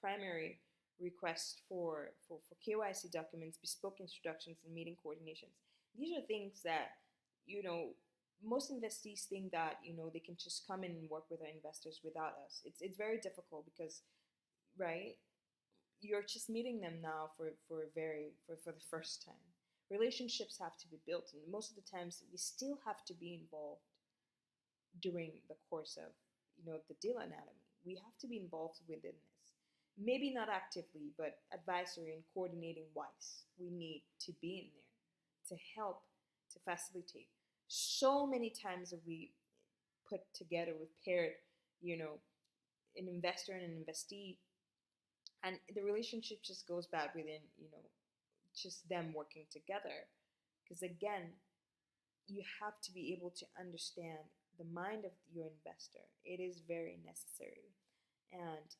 primary request for KYC documents, bespoke introductions, and meeting coordinations. These are things that, most investees think that, they can just come in and work with our investors without us. It's very difficult because, right, you're just meeting them now for the first time. Relationships have to be built, and most of the times we still have to be involved during the course of, the deal anatomy. We have to be involved within this. Maybe not actively, but advisory and coordinating wise. We need to be in there to help, to facilitate. So many times have we put together, we've paired, an investor and an investee, and the relationship just goes bad within, just them working together. Because again, you have to be able to understand the mind of your investor. It is very necessary. and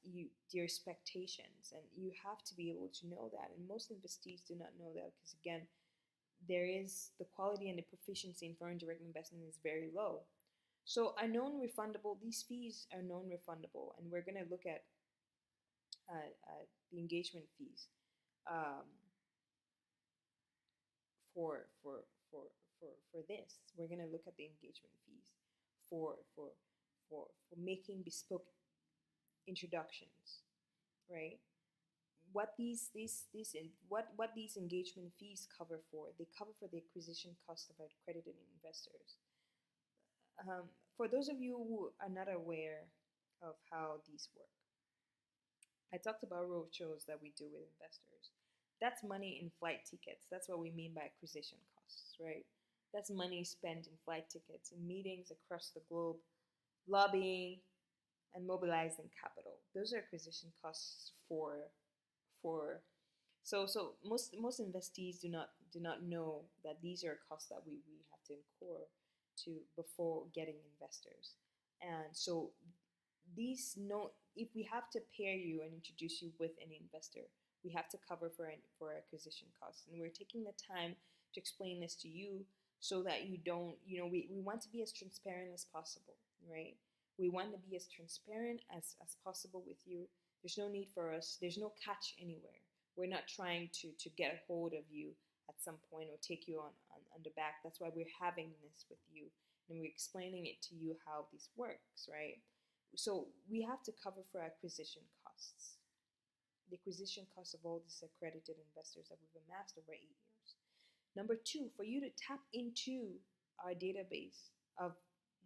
your expectations, and you have to be able to know that. And most investees do not know that because, again, there is the quality and the proficiency in foreign direct investment is very low. So are non-refundable. These fees are non-refundable, and we're going to look at the engagement fees um, for for for for this. We're going to look at the engagement fees for for for making bespoke introductions, right? What these engagement fees cover for? They cover for the acquisition cost of accredited investors. For those of you who are not aware of how these work, I talked about roadshows that we do with investors. That's money in flight tickets. That's what we mean by acquisition costs, right? That's money spent in flight tickets, in meetings across the globe, lobbying, and mobilizing capital. Those are acquisition costs for most investees do not know that these are costs that we have to incur to before getting investors. And so these no if we have to pair you and introduce you with an investor, we have to cover for acquisition costs. And we're taking the time to explain this to you so that you don't, we want to be as transparent as possible, right? We want to be as transparent as possible with you. There's no need for us, there's no catch anywhere. We're not trying to get a hold of you at some point or take you on the back. That's why we're having this with you and we're explaining it to you how this works, right? So we have to cover for acquisition costs, the acquisition costs of all these accredited investors that we've amassed over 8 years. Number two, for you to tap into our database of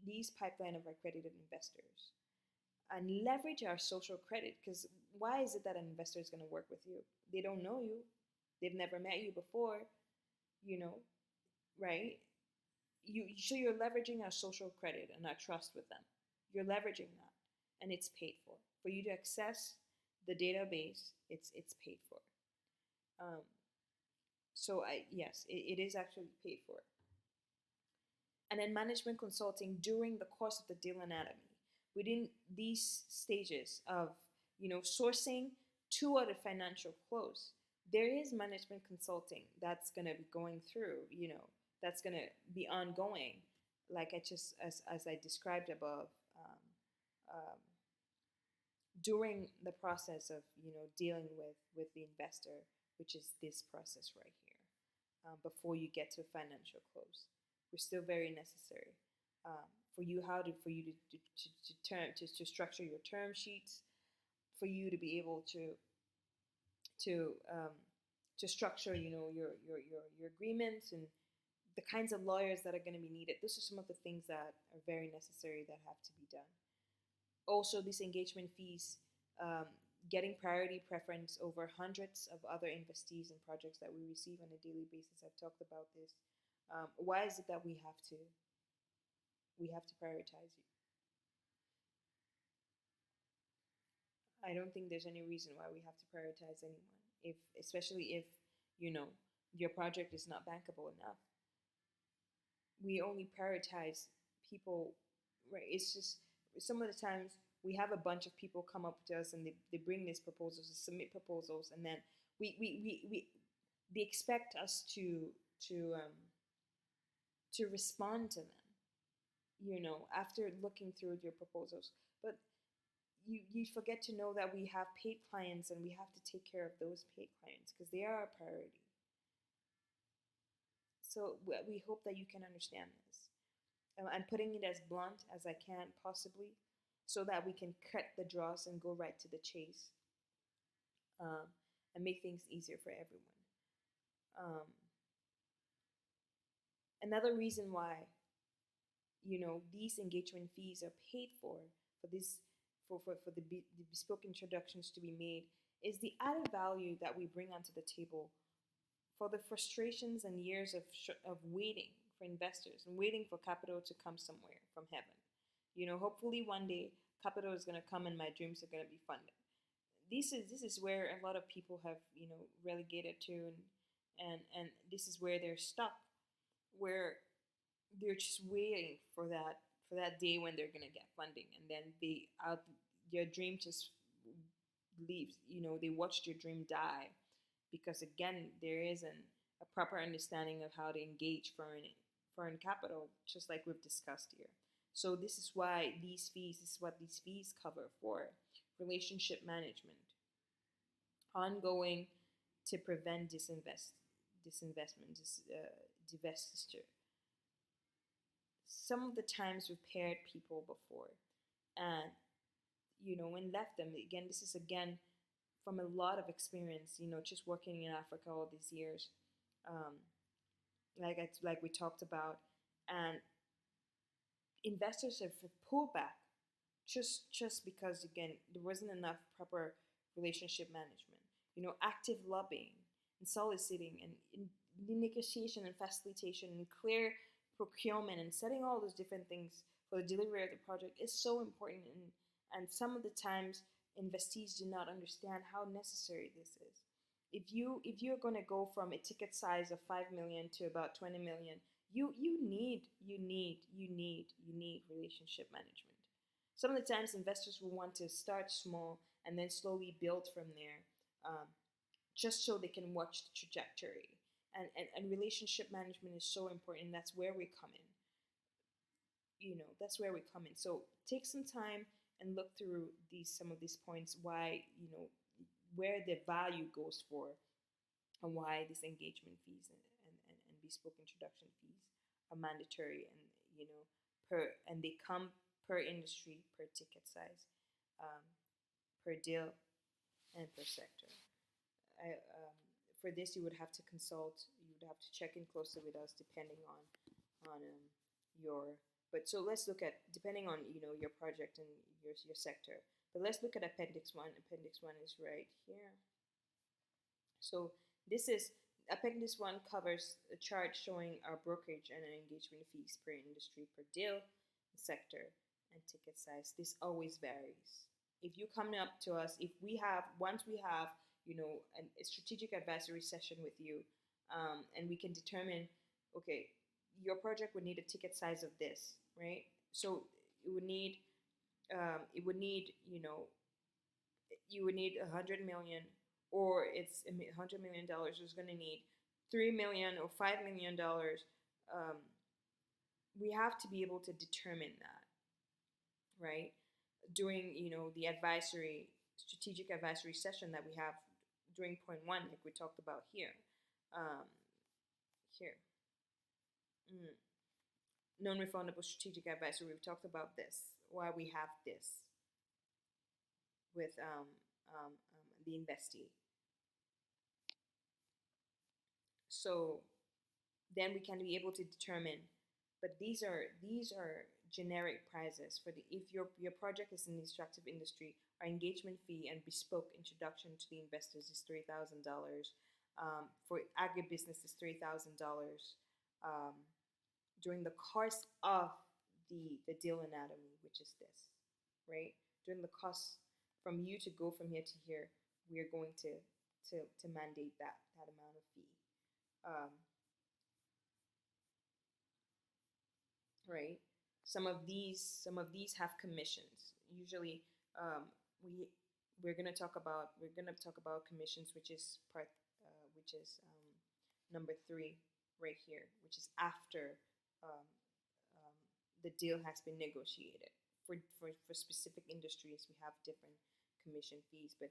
these pipeline of accredited investors and leverage our social credit, because why is it that an investor is going to work with you? They don't know you. They've never met you before, right? So you're leveraging our social credit and our trust with them. You're leveraging that, and it's paid for. For you to access the database, it's paid for. So yes, it is actually paid for. And then management consulting during the course of the deal anatomy. Within these stages of sourcing to the financial close, there is management consulting that's going to be going through, that's going to be ongoing, like as I described above, during the process of dealing with the investor, which is this process right here, before you get to financial close. We're still very necessary for you to structure your term sheets, for you to be able to structure your agreements and the kinds of lawyers that are going to be needed. Those are some of the things that are very necessary that have to be done. Also, these engagement fees, getting priority preference over hundreds of other investees and projects that we receive on a daily basis. I've talked about this. Why is it that we have to prioritize you? I don't think there's any reason why we have to prioritize anyone, especially if your project is not bankable enough. We only prioritize people, right? It's just some of the times we have a bunch of people come up to us and they bring these proposals, they submit proposals, and then they expect us to respond to them, after looking through your proposals. But you forget to know that we have paid clients and we have to take care of those paid clients because they are a priority. So we hope that you can understand this. I'm putting it as blunt as I can possibly so that we can cut the dross and go right to the chase, and make things easier for everyone. Another reason why these engagement fees are paid for the bespoke introductions to be made is the added value that we bring onto the table for the frustrations and years of waiting for investors and waiting for capital to come somewhere from heaven. Hopefully one day capital is going to come and my dreams are going to be funded. This is where a lot of people have relegated to, and this is where they're stuck, where they're just waiting for that day when they're going to get funding, and then your dream just leaves. They watched your dream die because again, there isn't a proper understanding of how to engage foreign capital, just like we've discussed here. So this is why this is what these fees cover for relationship management, ongoing to prevent divestiture. Some of the times we've paired people before, and when left them again. This is again from a lot of experience. Just working in Africa all these years, um, like we talked about, and investors have pulled back just because again there wasn't enough proper relationship management. Active lobbying and soliciting and negotiation and facilitation and clear procurement and setting all those different things for the delivery of the project is so important. And some of the times investees do not understand how necessary this is. If you're going to go from a ticket size of 5 million to about 20 million, you need relationship management. Some of the times investors will want to start small and then slowly build from there, just so they can watch the trajectory. And relationship management is so important. That's where we come in. That's where we come in. So take some time and look through some of these points, why, where the value goes for, and why these engagement fees and bespoke introduction fees are mandatory, and they come per industry, per ticket size, per deal, and per sector. For this, you would have to consult. You would have to check in closely with us, depending on your. But so let's look at, depending on your project and your sector. But let's look at Appendix 1. Appendix 1 is right here. So this is Appendix 1 covers a chart showing our brokerage and engagement fees per industry, per deal, sector, and ticket size. This always varies. If you come up to us, once we have a strategic advisory session with you, and we can determine, okay, your project would need a ticket size of this, right? So you would need you would need 100 million, or it's $100 million. Is going to need $3 million or $5 million. We have to be able to determine that, right? During the strategic advisory session that we have during point 1, like we talked about here. Non-refundable strategic advisory. We've talked about this. Why we have this with the investee. So then we can be able to determine. But these are generic prices for if your project is in the extractive industry. Our engagement fee and bespoke introduction to the investors is $3,000. For agribusiness is $3,000. During the course of the deal anatomy, which is this, right? During the course from you to go from here to here, we are going to mandate that amount of fee. Right? Some of these have commissions. Usually, we're gonna talk about commissions, which is number 3 right here, which is after the deal has been negotiated. For specific industries, we have different commission fees, but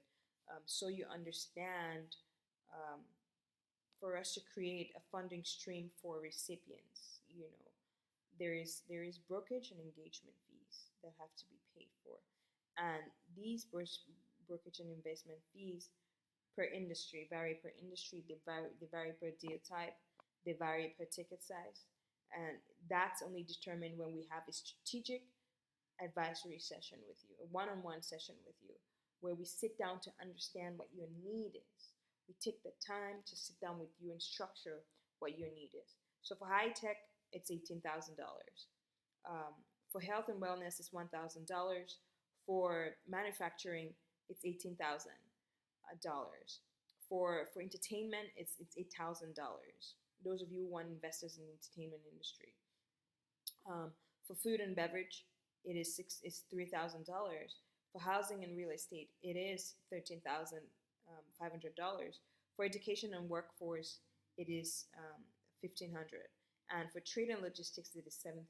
so you understand, for us to create a funding stream for recipients, there is brokerage and engagement fees that have to be paid for, and these brokerage and investment fees per industry vary per industry. They vary per deal type. They vary per ticket size, and that's only determined when we have a strategic advisory session with you, a one-on-one session with you, where we sit down to understand what your need is. We take the time to sit down with you and structure what your need is. So for high tech, it's $18,000. For health and wellness, it's $1,000. For manufacturing, it's $18,000. For entertainment, it's $8,000. Those of you who want investors in the entertainment industry. For food and beverage, it's $3,000. For housing and real estate, it is $13,500. For education and workforce, it is 1,500. And for trade and logistics, it is $7,000.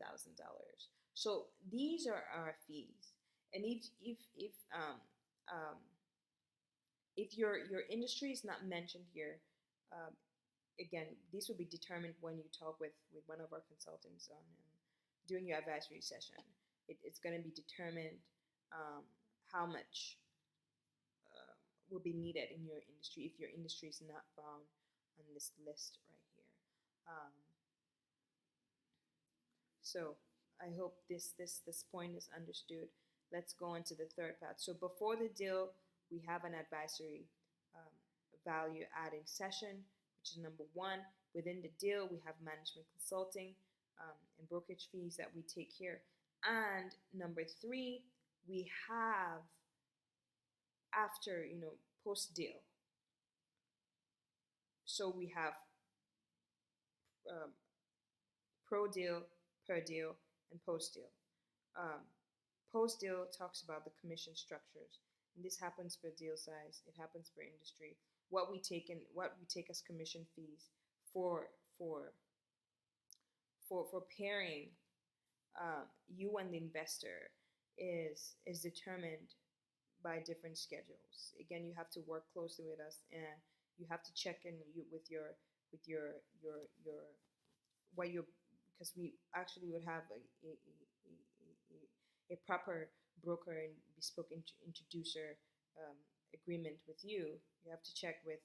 So these are our fees. And um, if your industry is not mentioned here, um, again, these will be determined when you talk with one of our consultants on during your advisory session. It's going to be determined how much will be needed in your industry if your industry is not found on this list right here. So I hope this point is understood. Let's go into the third part. So before the deal, we have an advisory value adding session, which is number one. Within the deal, we have management consulting and brokerage fees that we take here. And number three, we have after, post deal. So we have pro deal, per deal, and post deal. Post deal talks about the commission structures, and this happens for deal size. It happens for industry. What we take as commission fees for pairing you and the investor is determined by different schedules. Again, you have to work closely with us, and you have to check in with your what your because we actually would have a proper broker and bespoke introducer agreement with you. You'd have to check with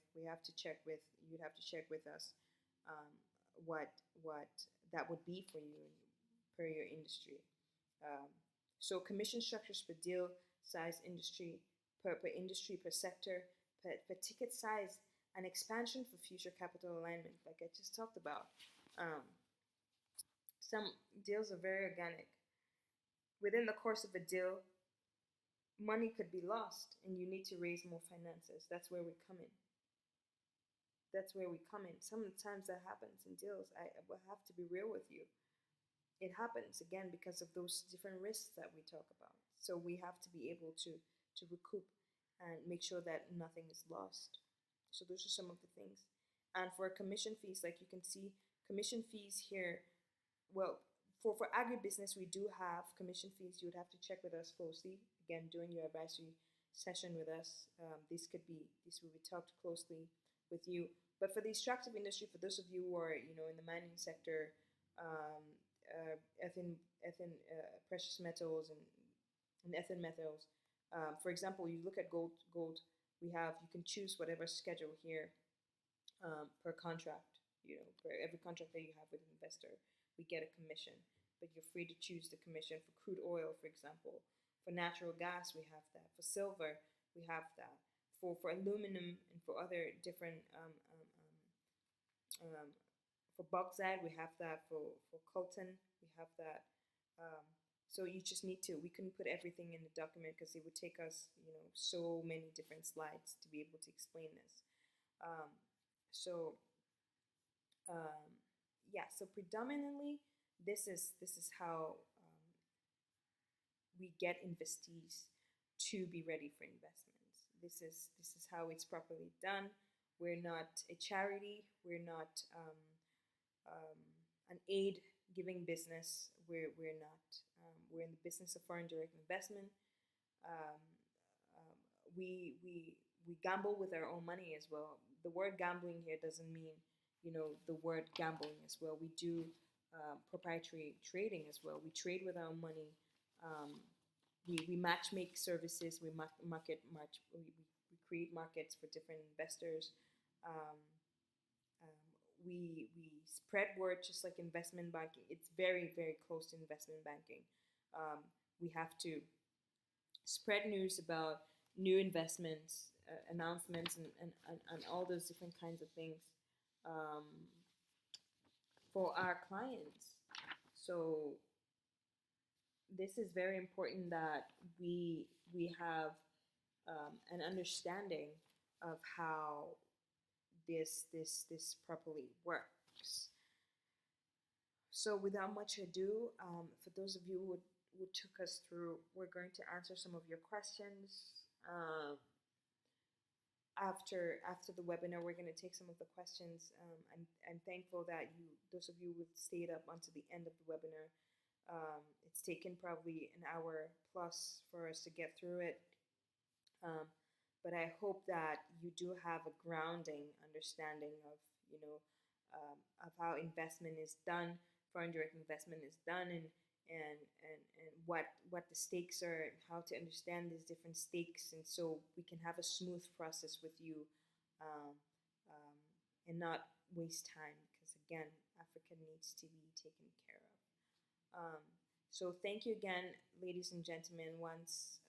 us what that would be for you per your industry. So commission structures per deal size, industry per industry, per sector, per ticket size, and expansion for future capital alignment, like I just talked about. Some deals are very organic. Within the course of a deal, money could be lost and you need to raise more finances. That's where we come in. Sometimes that happens in deals. I will have to be real with you. It happens, again, because of those different risks that we talk about. So we have to be able to recoup and make sure that nothing is lost. So those are some of the things. And for commission fees, like you can see, commission fees here, well, for agribusiness, we do have commission fees. You would have to check with us closely. Again, during your advisory session with us, this will be talked closely with you. But for the extractive industry, for those of you who are, in the mining sector, precious metals and ethin metals. For example, you look at gold. You can choose whatever schedule here per contract. For every contract that you have with an investor, we get a commission. But you're free to choose the commission for crude oil, for example. For natural gas, we have that. For silver, we have that. For aluminum and for other different for bauxite, we have that. For coltan, we have that. So you just need to. We couldn't put everything in the document because it would take us, so many different slides to be able to explain this. So predominantly, this is how we get investees to be ready for investments. This is how it's properly done. We're not a charity. We're not an aid-giving business. We're not. We're in the business of foreign direct investment. We gamble with our own money as well. The word gambling here doesn't mean, the word gambling as well. We do proprietary trading as well. We trade with our own money. We match make services. We we create markets for different investors. We spread word just like investment banking. It's very, very close to investment banking. We have to spread news about new investments, announcements, and all those different kinds of things for our clients. So this is very important that we have an understanding of how this properly works. So without much ado, for those of you who who took us through. We're going to answer some of your questions. After the webinar, we're going to take some of the questions. I'm thankful that those of you who stayed up until the end of the webinar. It's taken probably an hour plus for us to get through it. But I hope that you do have a grounding understanding of, of how investment is done, foreign direct investment is done, and what the stakes are, and how to understand these different stakes, and so we can have a smooth process with you, and not waste time, because again, Africa needs to be taken care of. So thank you again, ladies and gentlemen, once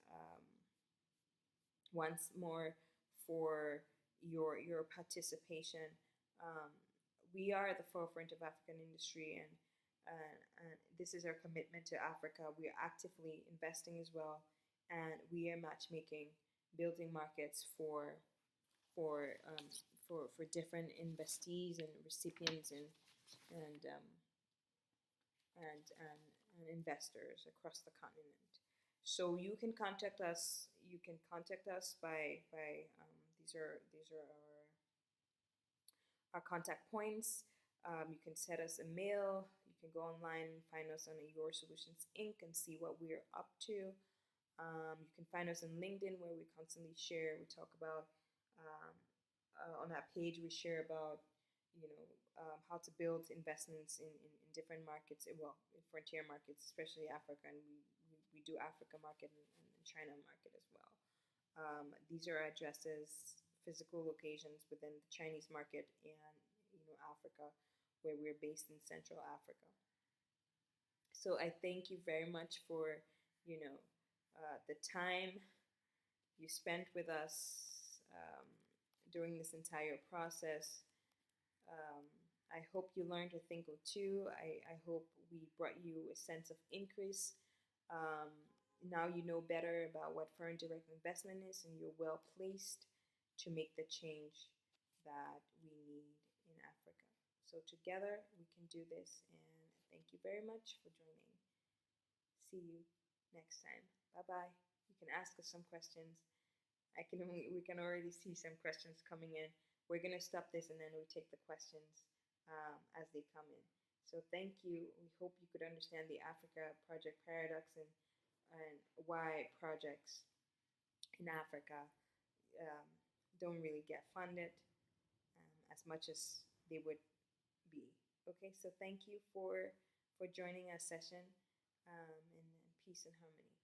more for your participation. We are at the forefront of African industry, and this is our commitment to Africa. We are actively investing as well, and we are matchmaking, building markets for different investees and recipients and investors across the continent. So you can contact us. You can contact us by these are our contact points. You can send us a mail. You can go online and find us on eor-inc and see what we're up to. You can find us on LinkedIn, where we constantly share. We talk about on that page we share about how to build investments in different markets. Well, in frontier markets, especially Africa, and we do AfricaMarket and China market as well. These are addresses, physical locations within the Chinese market and Africa, where we're based in Central Africa. So I thank you very much for the time you spent with us during this entire process. I hope you learned a thing or two. I hope we brought you a sense of increase. Now you know better about what foreign direct investment is, and you're well placed to make the change that we need in Africa. So together we can do this, and thank you very much for joining. See you next time. Bye-bye. You can ask us some questions. We can already see some questions coming in. We're going to stop this, and then we take the questions as they come in. So thank you. We hope you could understand the Africa project paradox and why projects in Africa don't really get funded as much as they would be. Okay, so thank you for joining our session, and peace and harmony.